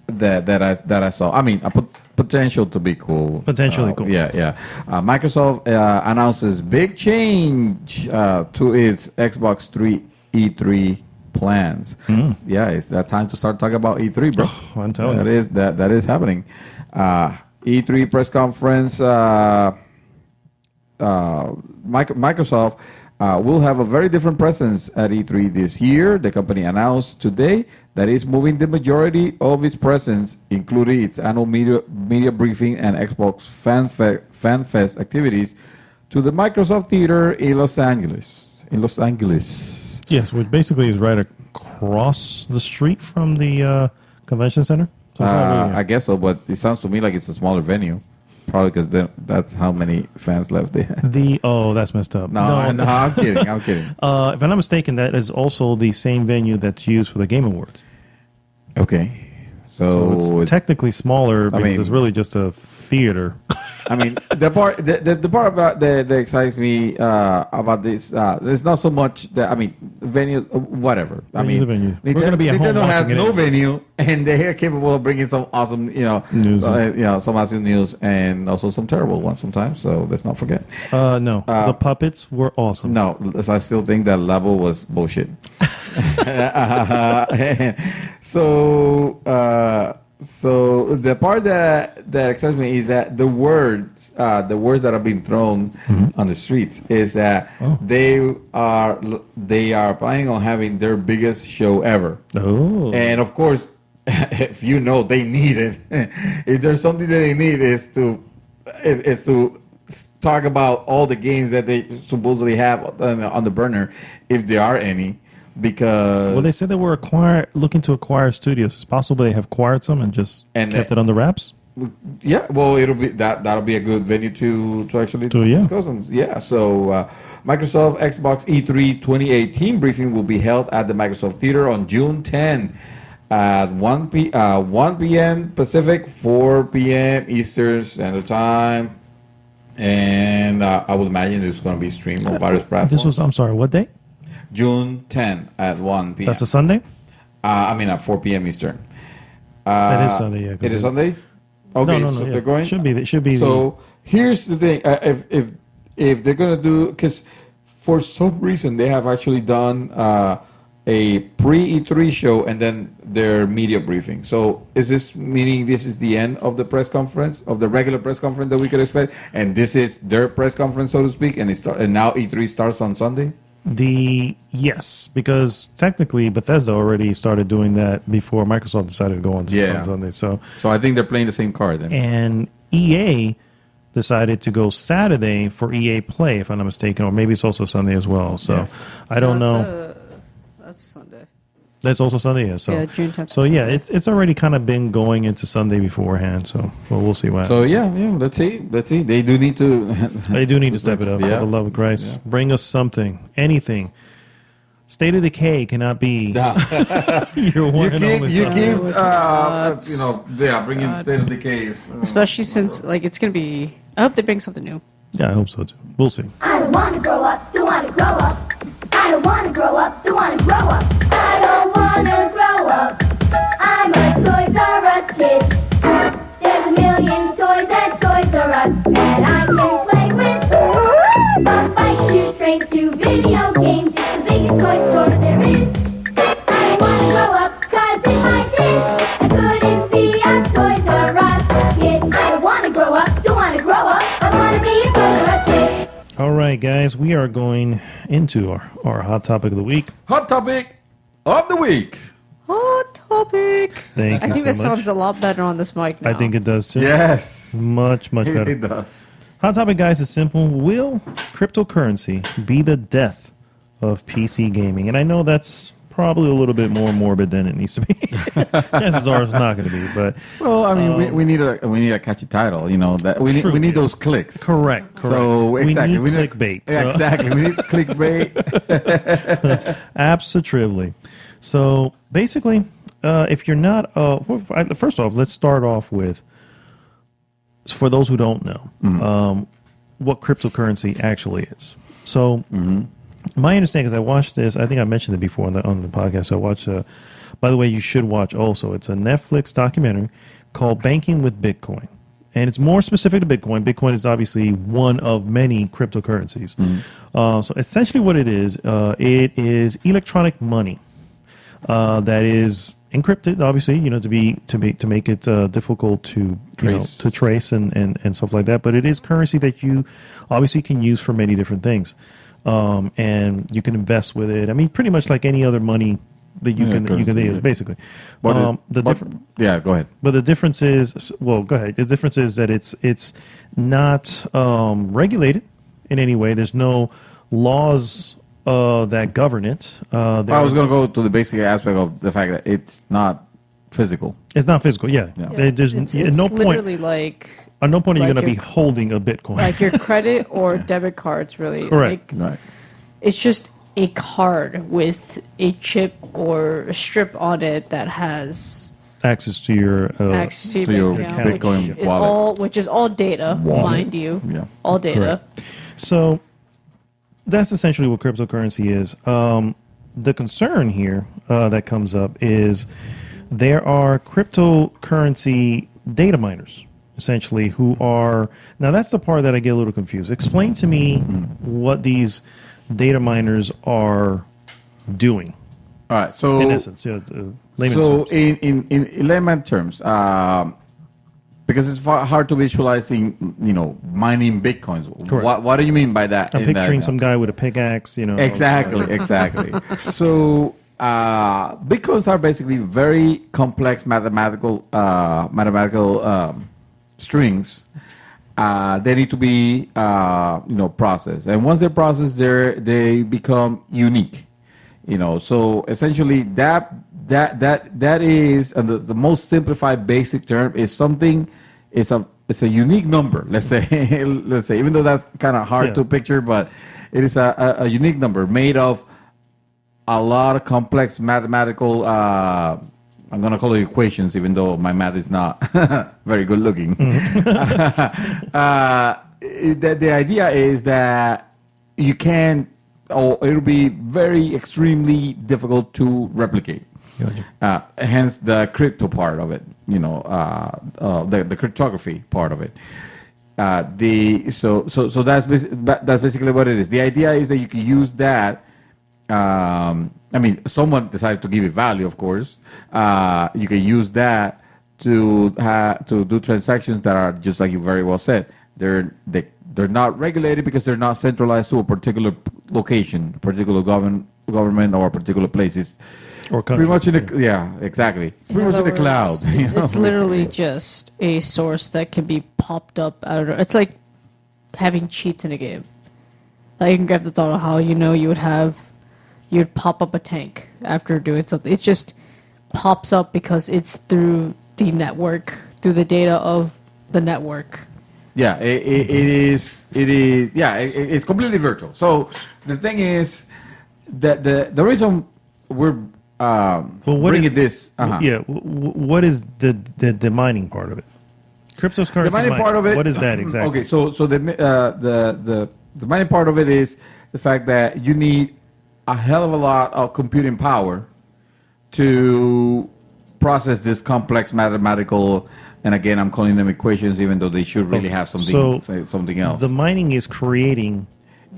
I saw. I mean, potential to be cool. Potentially cool. Yeah. Microsoft announces big change to its Xbox 3 E3 plans. Yeah, it's that time to start talking about E3, bro. Oh, I'm telling you. That is happening. E3 press conference. Microsoft will have a very different presence at E3 this year. The company announced today that it's moving the majority of its presence, including its annual media briefing and Xbox Fan Fest activities, to the Microsoft Theater in Los Angeles. Yes, which basically is right across the street from the convention center. So I guess so, but it sounds to me like it's a smaller venue. Probably because that's how many fans left they had. That's messed up. No, I'm kidding. If I'm not mistaken, that is also the same venue that's used for the Game Awards. Okay. So it's technically smaller because it's really just a theater. I mean, the part about that excites me about this, there's not so much that, I mean, venues, whatever. Venue. We're going to be at home Nintendo has watching no it. venue, and they are capable of bringing some awesome, News. some awesome news, and also some terrible ones sometimes. So let's not forget. No, the puppets were awesome. No, I still think that level was bullshit. So the part that excites me is that the words that are being thrown on the streets is that they are planning on having their biggest show ever. Oh, And of course, if they need it. If there's something that they need is to talk about all the games that they supposedly have on the burner, if there are any. Because they said they were looking to acquire studios. It's possible they have acquired some and kept it on the wraps. Yeah, well, that'll be a good venue to actually discuss them. Yeah, so Microsoft Xbox E3 2018 briefing will be held at the Microsoft Theater on June 10 at 1 p.m. Pacific, 4 p.m. Eastern Standard Time, and I would imagine it's going to be streamed on various platforms. I'm sorry, what day? June 10 at 1 p.m. That's a Sunday? At 4 p.m. Eastern. That is Sunday, yeah. It is Sunday? Okay, no, so they're going? Should be. So here's the thing. If they're going to do... Because for some reason, they have actually done a pre-E3 show and then their media briefing. So is this meaning this is the end of the press conference, of the regular press conference that we could expect? And this is their press conference, so to speak, and now E3 starts on Sunday? Yes, because technically Bethesda already started doing that before Microsoft decided to go on Sunday. So I think they're playing the same card then. And EA decided to go Saturday for EA Play, if I'm not mistaken, or maybe it's also Sunday as well. So I don't know. That's Sunday. That's also Sunday, yeah. So June 10th. So yeah, it's already kind of been going into Sunday beforehand. So we'll see what happens. So let's see. They do need to. They do need to step it up, for the love of Christ. Yeah. Bring us something, anything. State of Decay cannot be your one and only. Bringing State of Decay. Especially since it's gonna be. I hope they bring something new. Yeah, I hope so too. We'll see. I don't want to grow up. Don't want to grow up. I don't want to grow up. Don't want to grow up. I don't want to grow up. I'm a Toys R Us kid. There's a million toys at Toys R Us that I can play with. From bike to train to video games, it's the biggest toy store there is. I don't want to grow up, cause if I did, I couldn't be a Toys R Us kid. I don't want to grow up, don't want to grow up. I want to be a Toys R Us kid. All right, guys, we are going into our hot topic of the week. Hot topic of the week. Hot topic. Thank you I think so that much. sounds a lot better on this mic now. I think it does too. Yes. Much better. It does. Hot topic, guys, is simple. Will cryptocurrency be the death of PC gaming? And I know that's probably a little bit more morbid than it needs to be. Chances are it's not going to be, but well, I mean, we need a catchy title. That we need those clicks. Correct. So exactly, we need clickbait. So. Exactly, we need clickbait. Absolutely. So basically, if you're not, first off, let's start off with: for those who don't know, what cryptocurrency actually is. So, my understanding is I watched this. I think I mentioned it before on the podcast. So I watched. By the way, you should watch also. It's a Netflix documentary called "Banking with Bitcoin," and it's more specific to Bitcoin. Bitcoin is obviously one of many cryptocurrencies. So essentially, what it is electronic money that is encrypted, obviously, to make it difficult to trace and stuff like that. But it is currency that you obviously can use for many different things, and you can invest with it. I mean, pretty much like any other money that you can use, basically. Go ahead. But the difference is, well, go ahead. The difference is that it's not regulated in any way. There's no laws that govern it. I was going to go to the basic aspect of the fact that it's not physical. It's not physical. Yeah. There's It's at no point. literally like At no point are you like going to be your- holding a Bitcoin. like your credit or debit cards, really. Correct. Like, Right. it's just a card with a chip or a strip on it that has access to your access to to your bank account, Bitcoin which is wallet. which is all data, mind you. Yeah. All data. So that's essentially what cryptocurrency is. The concern here that comes up is there are cryptocurrency data miners, essentially, who are... Now, that's the part that I get a little confused. Explain to me what these data miners are doing, All right. So in essence. Layman's So terms. in layman terms, because it's hard to visualizing, mining bitcoins. Correct. What do you mean by that? I'm in that- picturing some guy with a pickaxe, Exactly. So bitcoins are basically very complex mathematical strings. They need to be processed, and once they're processed, they become unique. So essentially that is, and the most simplified basic term is something. It's a unique number. Let's say even though that's kind of hard to picture, but it is a unique number made of a lot of complex mathematical. I'm going to call it equations, even though my math is not very good looking. The idea is that you can, or it'll be very extremely difficult to replicate. Hence the crypto part of it, the cryptography part of it. So that's basically what it is. The idea is that you can use that. Someone decided to give it value, of course. You can use that to do transactions that are, just like you very well said, they're not regulated because they're not centralized to a particular location, particular government or a particular place. It's Or country. pretty much in the exactly. It's pretty much in the cloud. It's literally just a source that can be popped up out of. It's like having cheats in a game. Like, you can get the thought of how you'd pop up a tank after doing something. It just pops up because it's through the network, through the data of the network. Yeah, it is. Yeah, it's completely virtual. So the thing is that the reason we're bringing this. What is the mining part of it? Cryptocurrency The mining part of it. What is that exactly? Okay, so the mining part of it is the fact that you need a hell of a lot of computing power to process this complex mathematical. And again, I'm calling them equations, even though they should really have something else. The mining is creating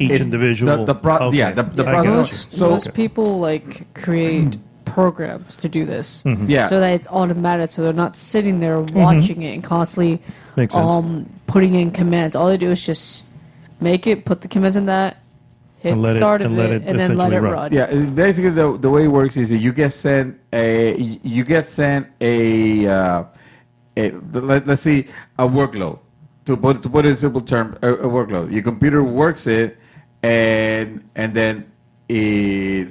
each individual. the process. Most people create programs to do this. Yeah. So that it's automatic, so they're not sitting there watching it and constantly Makes sense. putting in commands. All they do is just make it, put the commands in that, hit And let it- start and of let it, it and then let essentially it run. run. Yeah, basically the way it works is that you get sent let's see, a workload. To put it in simple term, a workload. Your computer works it, and then it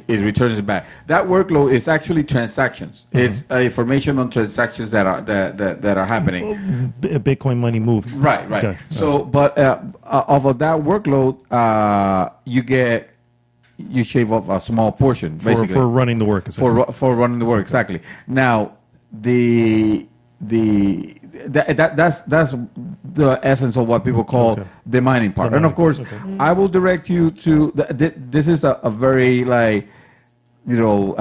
returns it back. That workload is actually transactions. It's information on transactions that are happening. Bitcoin money moving. Right. Okay. So, but off of that workload, you shave off a small portion, basically For running the work. essentially. for running the work. Exactly. Now, the that's the essence of what people call the mining part. And of course, I will direct you to this is a very like, you know,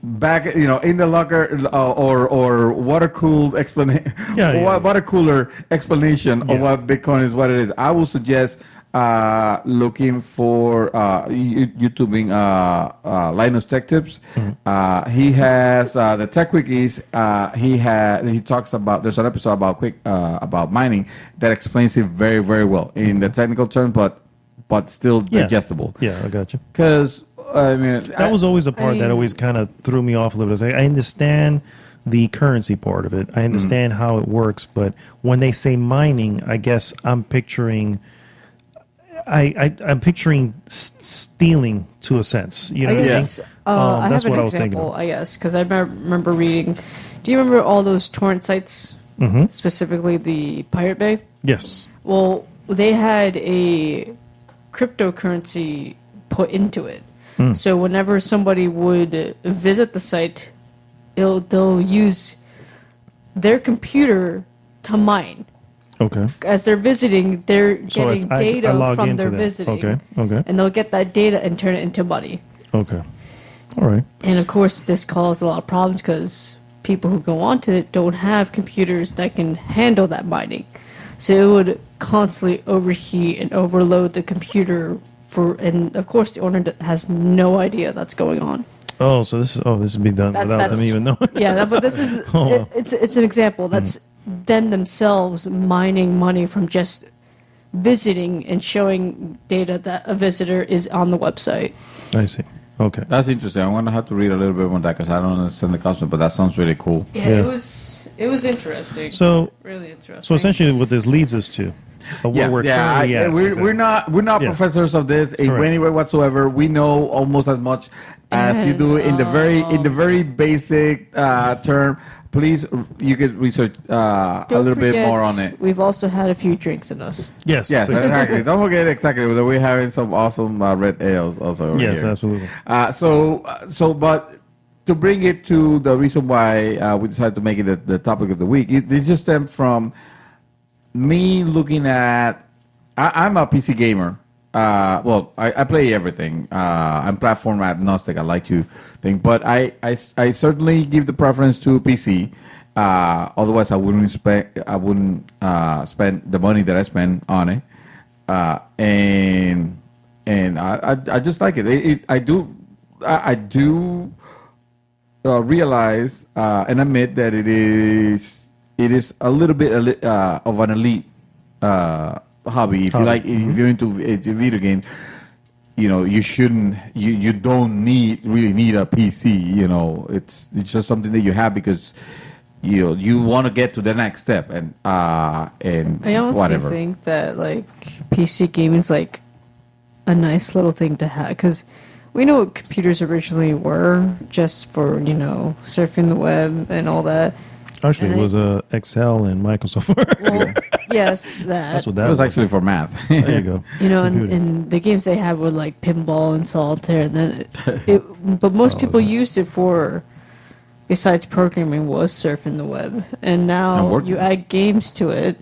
back, you know, in the locker or water cooled explanation, water cooler explanation of what Bitcoin is, what it is. I will suggest looking for YouTubing Linus Tech Tips. He has the Tech Quickies. He talks about, there's an episode about mining that explains it very, very well in the technical terms, but still digestible. Yeah, I got you. Because I mean, that was always a part that always kind of threw me off a little bit. I understand the currency part of it. I understand how it works, but when they say mining, I guess I'm picturing. I'm picturing stealing to a sense. You know what I mean? I that's have what an I was thinking example, of. I guess, because I remember reading. Do you remember all those torrent sites, specifically the Pirate Bay? Yes. Well, they had a cryptocurrency put into it. So whenever somebody would visit the site, they'll use their computer to mine. Okay. As they're visiting, they're getting data from their visiting. Okay. And they'll get that data and turn it into money. Okay. All right. And of course, this caused a lot of problems because people who go onto it don't have computers that can handle that mining. So it would constantly overheat and overload the computer and of course the owner has no idea that's going on. Oh, so this is being done without them even knowing. Yeah, but this is it's an example. That's them themselves mining money from just visiting and showing data that a visitor is on the website. I see. Okay, that's interesting. I'm gonna have to read a little bit more on that because I don't understand the concept, but that sounds really cool. Yeah, it was interesting. So really interesting. So essentially, what this leads us to. We're not professors of this in any way whatsoever. We know almost as much as you do in the very basic term. Please, you could research a little bit more on it. We've also had a few drinks in us. Yes, exactly. Don't forget exactly. We're having some awesome red ales also. Yes, here. Absolutely. But to bring it to the reason why we decided to make it the topic of the week, this just stemmed from me looking at. I'm a PC gamer. I play everything. I'm platform agnostic. I like to think, but I certainly give the preference to PC. Otherwise, I wouldn't spend the money that I spend on it. And I just like it. I do realize and admit that it is a little bit of an elite hobby. If you're into video games, you know, you don't really need a PC. You know, it's just something that you have because you want to get to the next step and I honestly think that like PC gaming is like a nice little thing to have because we know what computers originally were, just for surfing the web and all that. Actually, it was Excel and Microsoft Word. Well, yes, that's what that was actually for math. There you go. And the games they had were like pinball and solitaire, and then but most people used it for, besides programming, was surfing the web. And now you add games to it.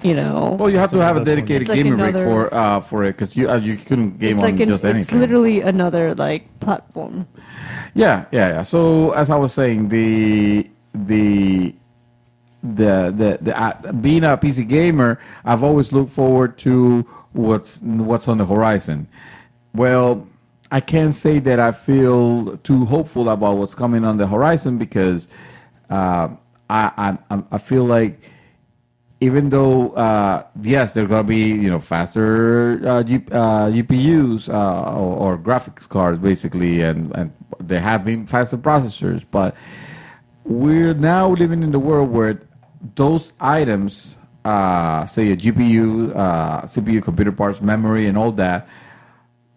Well, you have to have a dedicated gaming rig for it because you couldn't game on just anything. It's literally another like platform. Yeah. So as I was saying, the being a PC gamer, I've always looked forward to what's on the horizon. Well, I can't say that I feel too hopeful about what's coming on the horizon because I feel like even though yes, there are gonna be faster GPUs or graphics cards basically, and there have been faster processors, but we're now living in the world where those items, say a GPU, CPU, computer parts, memory, and all that,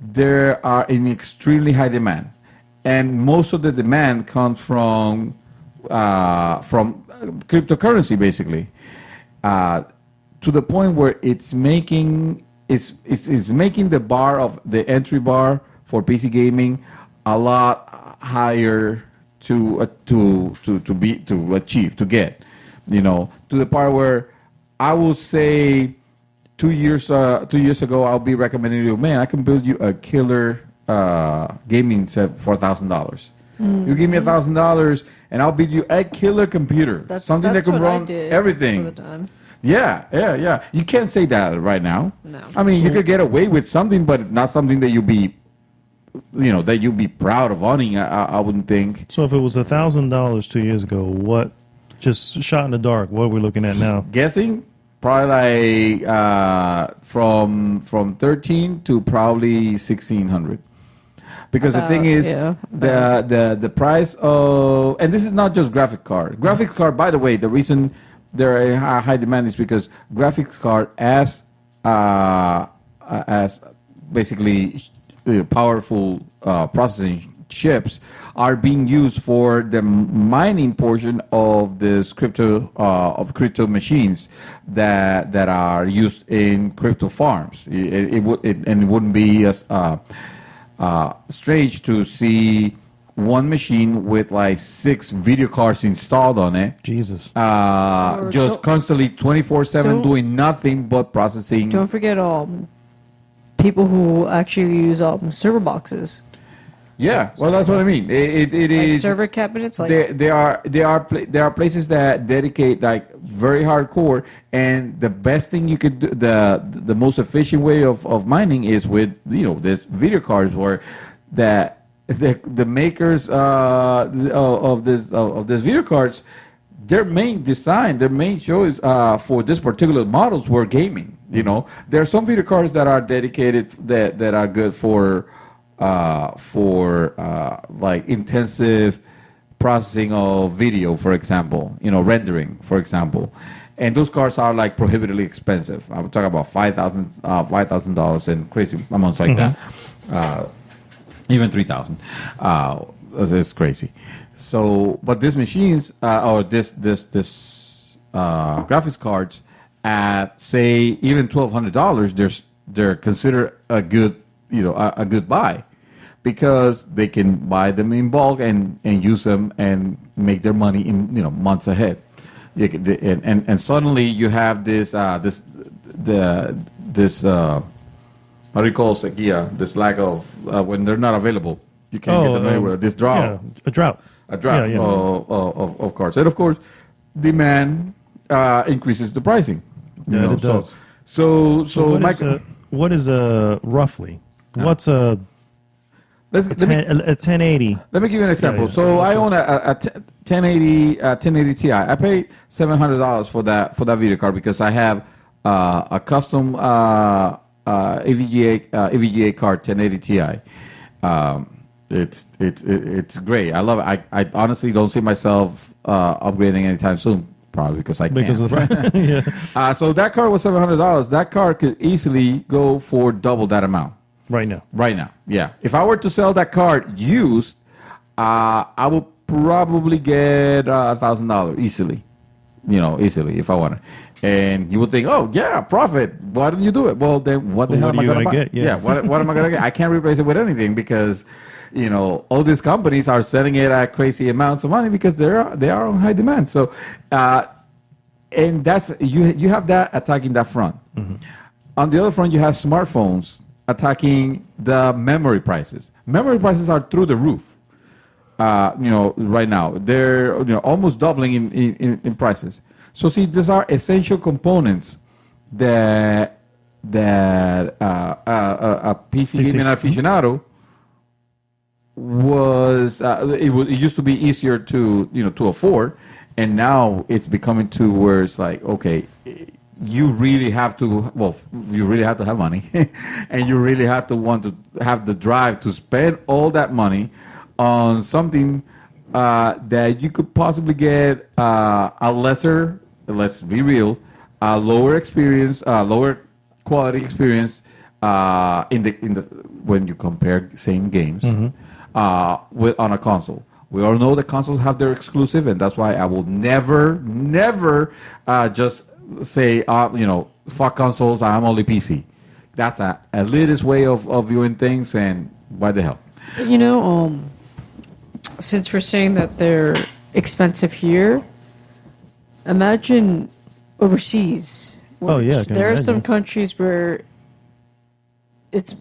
they are in extremely high demand, and most of the demand comes from cryptocurrency, basically, to the point where it's making the bar of the entry bar for PC gaming a lot higher to achieve, to get. To the part where I would say 2 years ago, I'll be recommending you, man, I can build you a killer gaming set for $1,000. You give me $1,000 and I'll build you a killer computer, something that can what run I did everything. for the time. Yeah. You can't say that right now. No. I mean, you could get away with something, but not something that you'd be proud of owning. I wouldn't think. So if it was $1,000 2 years ago, what? Just shot in the dark. What are we looking at now? Guessing, probably like from 13 to probably 1,600. Because the thing is, the price of, and this is not just graphic card. Graphics card, by the way, the reason they're a high demand is because graphics card as basically powerful processing chips are being used for the mining portion of this crypto machines that are used in crypto farms. It wouldn't be as strange to see one machine with like 6 video cards installed on it. Jesus. Just constantly 24/7 doing nothing but processing. Don't forget people who actually use server boxes. Yeah, well, that's what I mean. It Like is server cabinets. Like there are places that dedicate like very hardcore, and the best thing you could do, the most efficient way of mining is with this video cards, where the makers of this video cards, their main choice for this particular models were gaming. There are some video cards that are dedicated that are good for like intensive processing of video, for example, rendering, for example, and those cards are like prohibitively expensive. I'm talking about $5,000 and crazy amounts like that, even $3,000. It's crazy. So, but these machines or this graphics cards at say even $1,200, they're considered a good a good buy, because they can buy them in bulk and use them and make their money in months ahead. And suddenly you have this how do you call sequía? This lack of when they're not available, you can't get them anywhere. This drought. Yeah, a drought. Of course, and of course, demand increases the pricing. It does. So what is roughly? What's a 1080? Let me give you an example. So I own a 1080 Ti. I paid $700 for that video card because I have a custom EVGA card 1080 Ti. It's great. I love it. I honestly don't see myself upgrading anytime soon. Probably because I can't. Because of the So that card was $700. That card could easily go for double that amount. Right now, yeah. If I were to sell that card used, I would probably get $1,000 easily. Easily if I wanted. And you would think, oh yeah, profit. Why don't you do it? Well, then what the hell am I going to get? Yeah. What am I going to get? I can't replace it with anything because all these companies are selling it at crazy amounts of money because they are on high demand. So, and that's you have that attacking that front. Mm-hmm. On the other front, you have smartphones attacking the memory prices. Memory prices are through the roof. Right now they're almost doubling in prices. So see, these are essential components that a PC gaming aficionado was. It used to be easier to afford, and now it's becoming to where it's like, okay, you really have to have money and you really have to want to have the drive to spend all that money on something that you could possibly get a lesser, let's be real, a lower experience, lower quality experience in the when you compare same games on a console. We all know that consoles have their exclusive, and that's why I will never just say, fuck consoles, I'm only PC. That's a elitist way of viewing things, and why the hell? Since we're saying that they're expensive here, imagine overseas. Oh, yeah, I can There are some imagine. countries where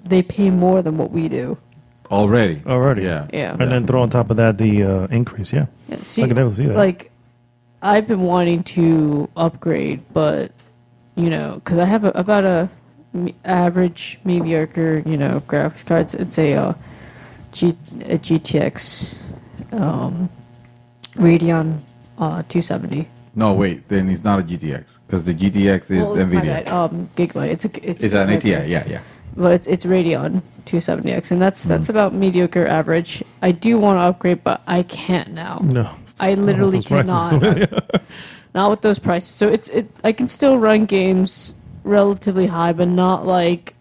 they pay more than what we do. Already. Yeah. Yeah. And then throw on top of that the increase. Yeah. Yeah, see, I can definitely see that. Like, I've been wanting to upgrade, but because I have about a average, mediocre, graphics cards. It's a GTX Radeon 270. No, wait. Then it's not a GTX because the GTX is My NVIDIA. bad. Gigabyte. It's an ATI. Yeah. But it's Radeon 270X, and that's about mediocre average. I do want to upgrade, but I can't now. No. I literally Those prices cannot. Not with those prices. So I can still run games relatively high, but not like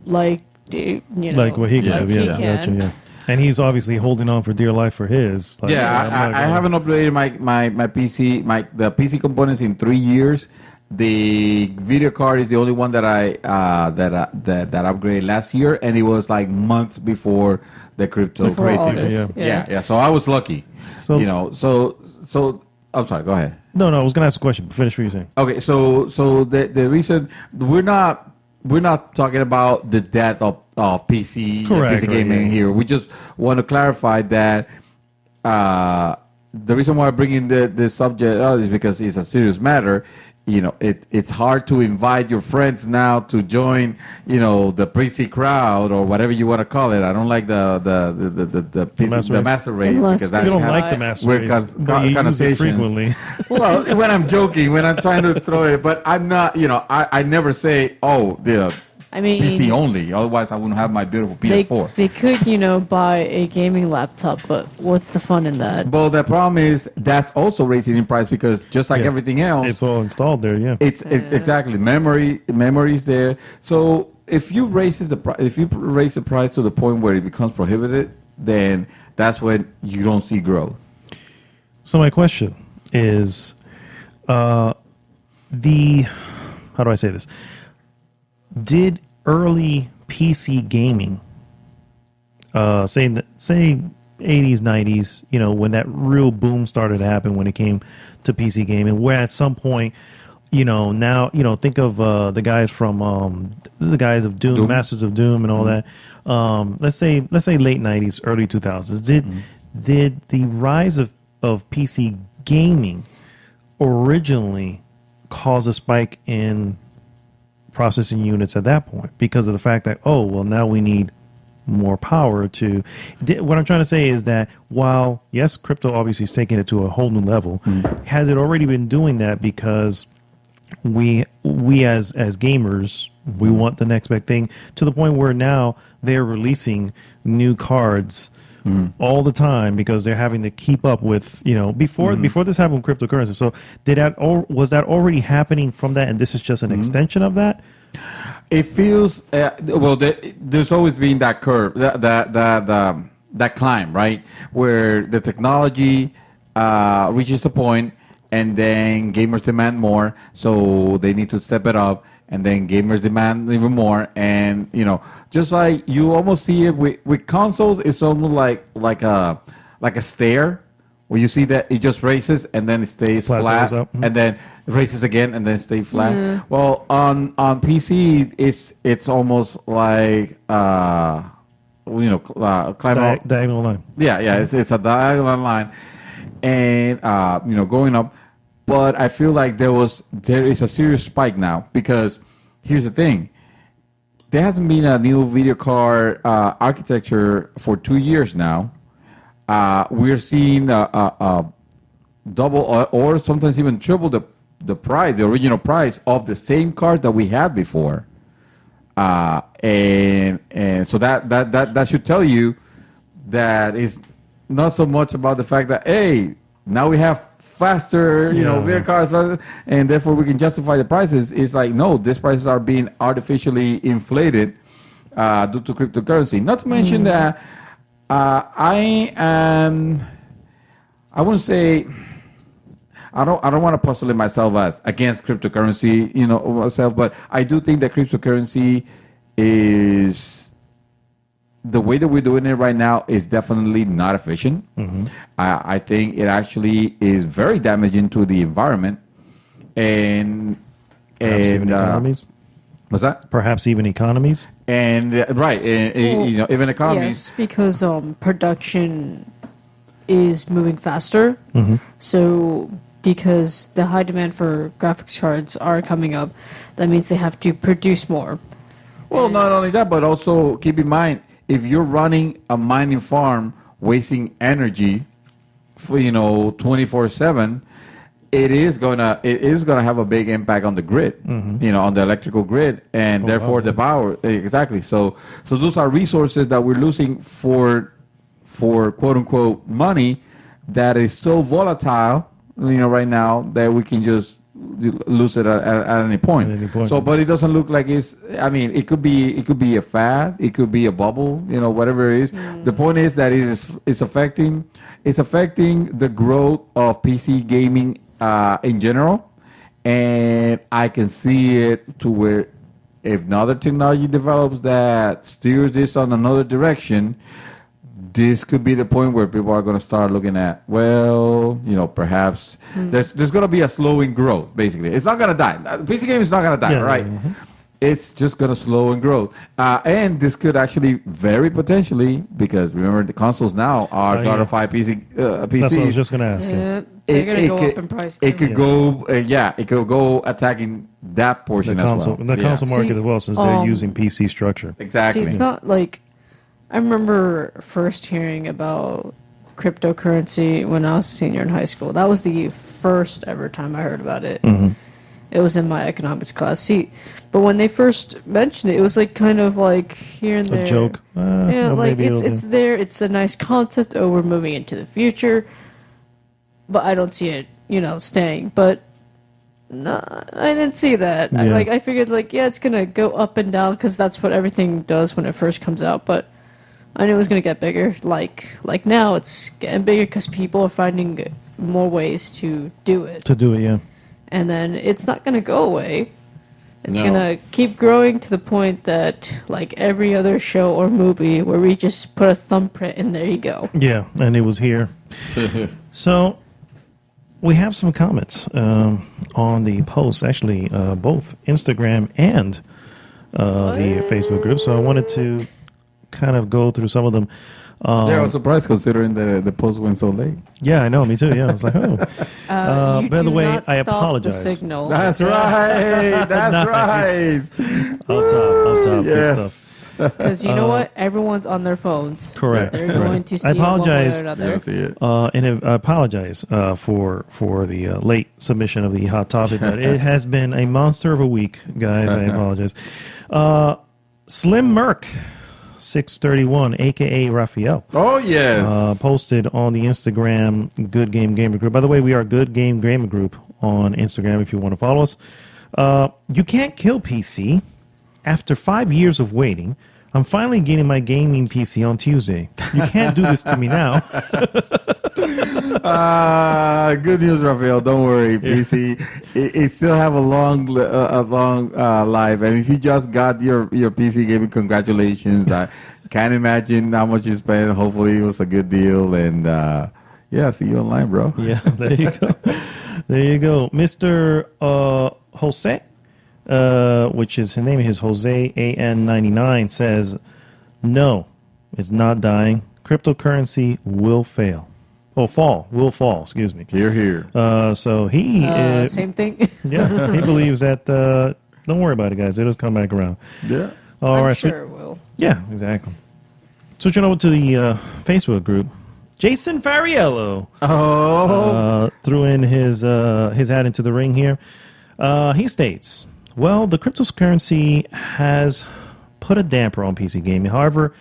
Like what he can like have. he Yeah. can. Gotcha, yeah. And he's obviously holding on for dear life for his. Like, Yeah, I'm not I gonna- haven't updated my PC, the PC components in 3 years. The video card is the only one that I that upgraded last year, and it was like months before the crypto Before all craziness. this, Yeah. So I was lucky. So- So I'm sorry. Go ahead. No, I was going to ask a question. Finish what you're saying. Okay, so the reason we're not talking about the death of PC Correct, PC gaming yeah. here. We just want to clarify that the reason why I'm bringing the subject out is because it's a serious matter. It's hard to invite your friends now to join, the PC crowd or whatever you want to call it. I don't like the master race Unless because that You don't Yeah. like has the master weird race, but you use it connotations. frequently. Well, when I'm joking, when I'm trying to throw it, but I'm not, I never say, the I mean, PC only. Otherwise, I wouldn't have my beautiful they PS4. they could buy a gaming laptop, but what's the fun in that? But the problem is that's also raising in price because just like Yeah. everything else, It's all installed there, yeah. it's exactly memory is there. So if you raise the price to the point where it becomes prohibited, then that's when you don't see growth. So my question is, how do I say this? Did early PC gaming, say 80s, 90s, when that real boom started to happen when it came to PC gaming, where at some point, now, think of the guys from the guys of Doom, Masters of Doom, and all that. Let's say late 90s, early 2000s. Did the rise of PC gaming originally cause a spike in processing units at that point because of the fact that now we need more power to what I'm trying to say is that while yes, crypto obviously is taking it to a whole new level, has it already been doing that because we as gamers, we want the next big thing to the point where now they're releasing new cards all the time because they're having to keep up with, before this happened with cryptocurrency. So was that already happening from that, and this is just an extension of that? It feels there's always been that curve, that climb, right, where the technology reaches a point, and then gamers demand more, so they need to step it up, and then gamers demand even more, and just like you almost see it with consoles, it's almost like a stair where you see that it just races and then it stays Plateaus flat, up. and then races again and then stay flat. Well, on PC, it's almost like climb up. Diagonal line. Yeah, it's a diagonal line, and going up. But I feel like there is a serious spike now because here's the thing: there hasn't been a new video card architecture for 2 years now. We're seeing a double or sometimes even triple the price, the original price of the same card that we had before, and so that should tell you that it's not so much about the fact that now we have faster video cards and therefore we can justify the prices. It's like no, these prices are being artificially inflated due to cryptocurrency. Not to mention that I wouldn't say I don't want to postulate myself as against cryptocurrency, myself, but I do think that cryptocurrency is the way that we're doing it right now is definitely not efficient. I think it actually is very damaging to the environment, and Perhaps even economies. What's that? Perhaps even economies. And right, you know, even economies. Yes, because production is moving faster. So because the high demand for graphics cards are coming up, that means they have to produce more. Well, not only that, but also keep in mind, if you're running a mining farm wasting energy for 24/7, it is gonna have a big impact on the grid, on the electrical grid, and therefore the power. Exactly. So those are resources that we're losing for quote unquote money that is so volatile, right now, that we can just lose it at any point. So, but it doesn't look like it's. I mean, it could be a fad, it could be a bubble, whatever it is. The point is that it's affecting the growth of PC gaming in general, and I can see it to where if another technology develops that steers this on another direction, this could be the point where people are going to start looking at, perhaps there's going to be a slowing growth. Basically, it's not going to die. The PC game is not going to die, right? It's just going to slow and grow. And this could actually very potentially, because remember the consoles now are glorified PCs. That's what I was just going to ask. Yeah, they're going to go up in price. It could go, it could go attacking that portion The console, as well. the console market as well, since they're using PC structure. Exactly. See, it's not like I remember first hearing about cryptocurrency when I was a senior in high school. That was the first ever time I heard about it. It was in my economics class. See, but when they first mentioned it, it was like kind of like here and there. A joke. Yeah, like it's there. It's a nice concept. Oh, we're moving into the future. But I don't see it, staying. But no, I didn't see that. Yeah. I figured it's gonna go up and down because that's what everything does when it first comes out. But I knew it was gonna get bigger. Like now, it's getting bigger because people are finding more ways to do it. Yeah. And then it's not going to go away. It's No. going to keep growing to the point that, like every other show or movie, where we just put a thumbprint and there you go. Yeah, and it was here. So we have some comments on the post, actually, both Instagram and the Facebook group. So I wanted to kind of go through some of them. I was surprised considering the post went so late. Yeah, I know, me too. Yeah, I was like, oh. By the way, I apologize. The signal. That's right. That's Nice. right. Up top, good stuff. Because you know what? Everyone's on their phones. Correct. They're going to see I it one way apologize. or another. Yeah, see it. And I apologize for the late submission of the hot topic, but it has been a monster of a week, guys. I apologize. Slim Merc 631, aka Raphael, Oh yes. posted on the Instagram Good Game Gamer Group. By the way, we are Good Game Gamer Group on Instagram if you want to follow us. You can't kill PC. After 5 years of waiting, I'm finally getting my gaming PC on Tuesday. You can't do this to me now. Good news, Raphael. Don't worry, PC. It still have a long life, and if you just got your PC gaming, congratulations. I can't imagine how much you spent. Hopefully, it was a good deal, and see you online, bro. Yeah, there you go. There you go. Mr. Jose, which is his name is Jose AN99, says, no, it's not dying. Cryptocurrency will fail. Oh, will fall, excuse me. Here. So he... Same thing. yeah, he believes that, don't worry about it, guys. It'll come back around. Yeah. All I'm right, sure it will. Yeah, exactly. Switching over to the Facebook group, Jason Fariello threw in his hat into the ring here. He states, well, the cryptocurrency has put a damper on PC gaming. However,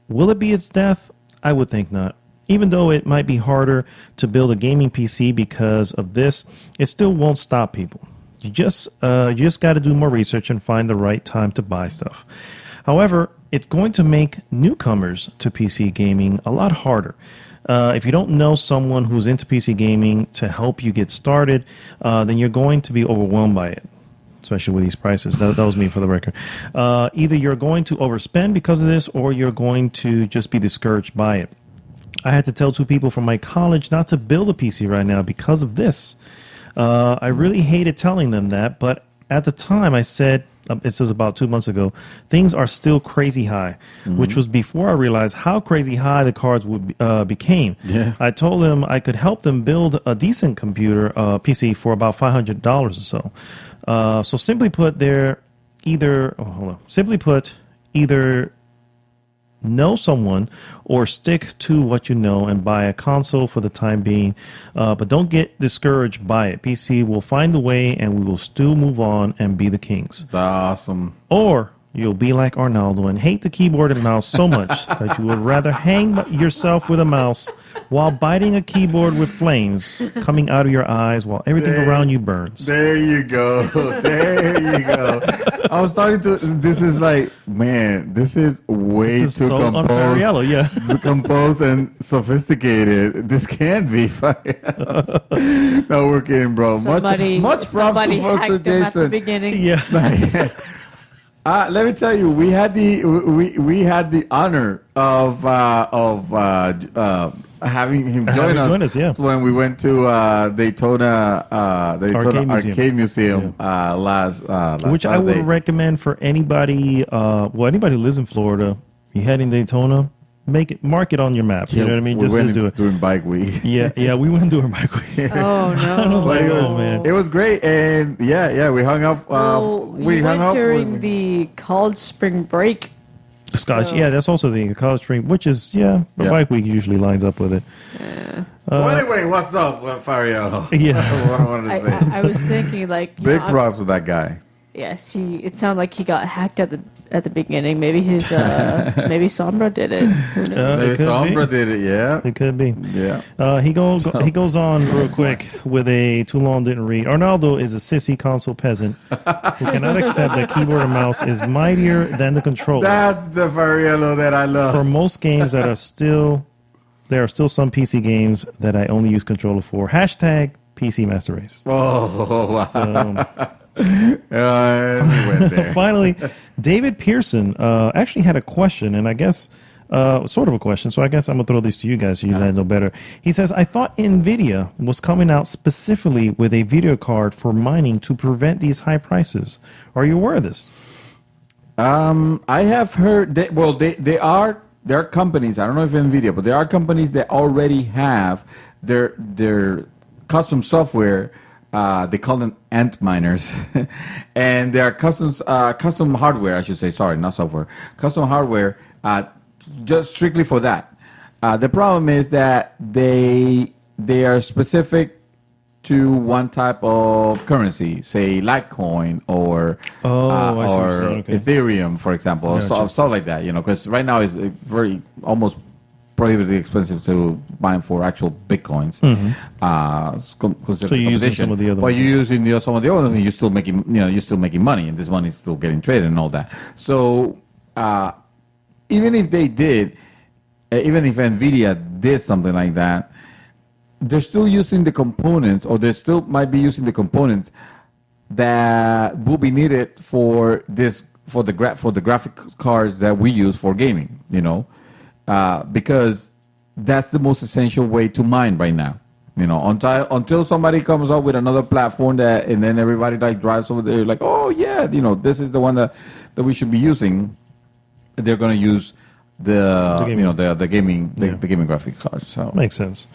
will it be its death? I would think not. Even though it might be harder to build a gaming PC because of this, it still won't stop people. You just got to do more research and find the right time to buy stuff. However, it's going to make newcomers to PC gaming a lot harder. If you don't know someone who's into PC gaming to help you get started, then you're going to be overwhelmed by it. especially with these prices. That was me for the record. Either you're going to overspend because of this, or you're going to just be discouraged by it. I had to tell 2 people from my college not to build a PC right now because of this. I really hated telling them that, but at the time I said, this was about 2 months ago, things are still crazy high, which was before I realized how crazy high the cards would became. Yeah. I told them I could help them build a decent computer, PC, for about $500 or so. So simply put, either know someone or stick to what you know and buy a console for the time being, but don't get discouraged by it. PC will find a way, and we will still move on and be the kings. Awesome. Or you'll be like Arnaldo and hate the keyboard and mouse so much that you would rather hang yourself with a mouse while biting a keyboard with flames coming out of your eyes while everything around you burns. There you go. There you go. I was starting to. This is like, man, this is way This is too so unfair, composed. yellow, yeah. Composed and sophisticated. This can't be fun. No, we're kidding, bro. Somebody much props hacked to him at the Jason. beginning. Yeah. Let me tell you, we had the honor of having him join us, yeah. when we went to Daytona Arcade Museum last Which I would Saturday. recommend for anybody, anybody who lives in Florida. You head in Daytona, mark it on your map. You know what I mean? We Just went do it. during bike week. Yeah, we went to a bike week. Oh I was no! like, oh man. It was great, and we hung up. We hung went up during the college spring break. Scotch, So- yeah, that's also the college spring, which is, the bike week usually lines up with it. So anyway, what's up, Fario? Yeah. What I wanted to say. I was thinking like Big props to that guy. Yeah, see, it sounded like he got hacked at the beginning. Maybe his maybe Sombra did it. Who knows? It Maybe could Sombra be. did it, yeah. It could be. Yeah. He goes on real quick with a too long didn't read. Arnaldo is a sissy console peasant who cannot accept that keyboard and mouse is mightier than the controller. That's the Fariello that I love. For most games there are still some PC games that I only use controller for. Hashtag PC Master Race. Oh, wow. So, We went there. finally, David Pearson actually had a question, and I guess sort of a question, so I guess I'm going to throw this to you guys so you guys know better. He says, I thought NVIDIA was coming out specifically with a video card for mining to prevent these high prices. Are you aware of this? I have heard there are companies, I don't know if NVIDIA, but there are companies that already have their custom software. They call them ant miners, and they are custom hardware, I should say. Sorry, not software. Custom hardware, just strictly for that. The problem is that they are specific to one type of currency, say Litecoin or I see what you're saying. Okay. Ethereum, for example, or Gotcha. stuff like that. Because right now it's very almost prohibitively expensive to buy for actual bitcoins. So you're using some of the other but ones. you're using some of the other ones, and you're still making money, and this money is still getting traded and all that. So even if they did, even if Nvidia did something like that, they're still using the components, or they still might be using the components that will be needed for the graphic cards that we use for gaming. Because that's the most essential way to mine right now. Until somebody comes up with another platform and then everybody drives over there like, oh yeah, this is the one that we should be using. They're going to use the gaming graphic cards. So Makes sense.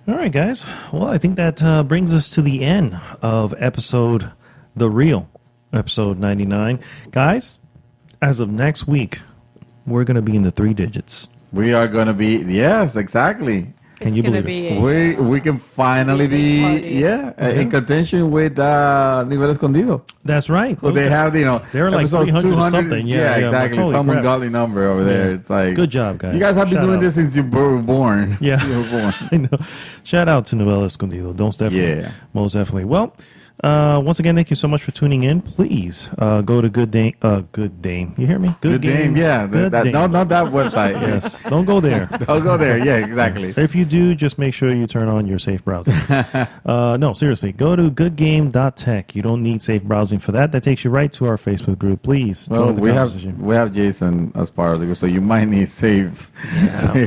All right, guys. Well, I think that brings us to the end of episode 99. Guys, as of next week, we're going to be in the 3 digits. we are going to be, yes, exactly. Can It's you gonna believe it? be We can finally be in contention with Nivel Escondido. That's right. So they have they're like episode 300 or something. Yeah, exactly. Holy Some crap. ungodly number over there. Yeah. It's like, Good job, guys. You guys have been Shout doing out. this since you were born. Yeah. You were born. I know. Shout out to Novella Escondido. Most definitely. Yeah. Most definitely. Well, Once again, thank you so much for tuning in. Please go to Good Dame. Good Dame. You hear me? Good Dame. Yeah. Good Dame. No, not that website. Yes. Don't go there. Don't go there. Yeah, exactly. If you do, just make sure you turn on your safe browsing. No, seriously. Go to goodgame.tech. You don't need safe browsing for that. That takes you right to our Facebook group. Please Well, join the conversation. we have Jason as part of the group, so you might need safe.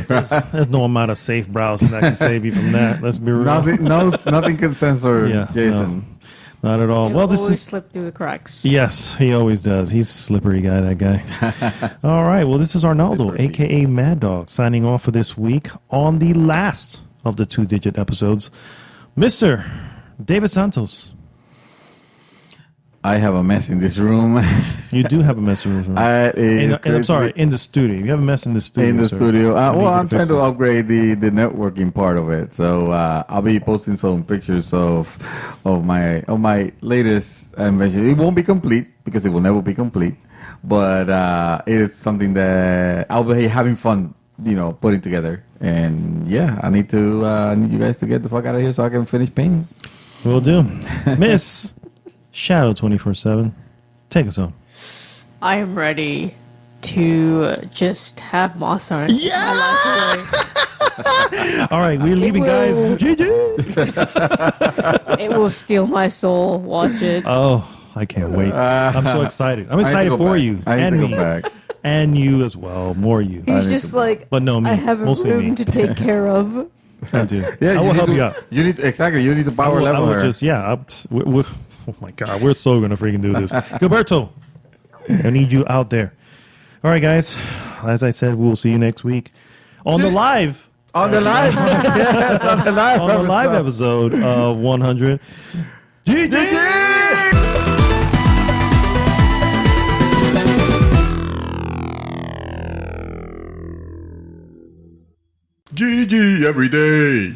There's no amount of safe browsing that can save you from that. Let's be real. Nothing can censor Jason. No, not at all. You Well, this always is slip through the cracks. yes, he always does. He's a slippery guy, that guy. All right. Well, this is Arnaldo, Slippery. aka Mad Dog, signing off for this week on the last of the 2-digit episodes. Mr. David Santos. I have a mess in this room. You do have a mess in the room. And I'm sorry, in the studio. You have a mess in the studio. In the sir. studio. I need Well, you I'm trying fix to this. upgrade the networking part of it. So I'll be posting some pictures of my latest invention. It won't be complete because it will never be complete, but it's something that I'll be having fun, putting together. And yeah, I need you guys to get the fuck out of here so I can finish painting. Will do. Miss Shadow 24/7. Take us home. I am ready to just have moss on it. Yeah! All right, we're leaving, guys. GG. It will steal my soul. Watch it. Oh, I can't wait. I'm so excited. I'm excited for you and me. And you as well. More you. He's just like, But no, me. I have a Mostly room me. to take care of. I do. Yeah, I will help you out. You need to power I level will her. just, we're, oh my God, we're so going to freaking do this. Gilberto, I need you out there. All right, guys. As I said, we will see you next week on the live. On the live. Yes, on the live. On the live episode of 100. GG! GG every day.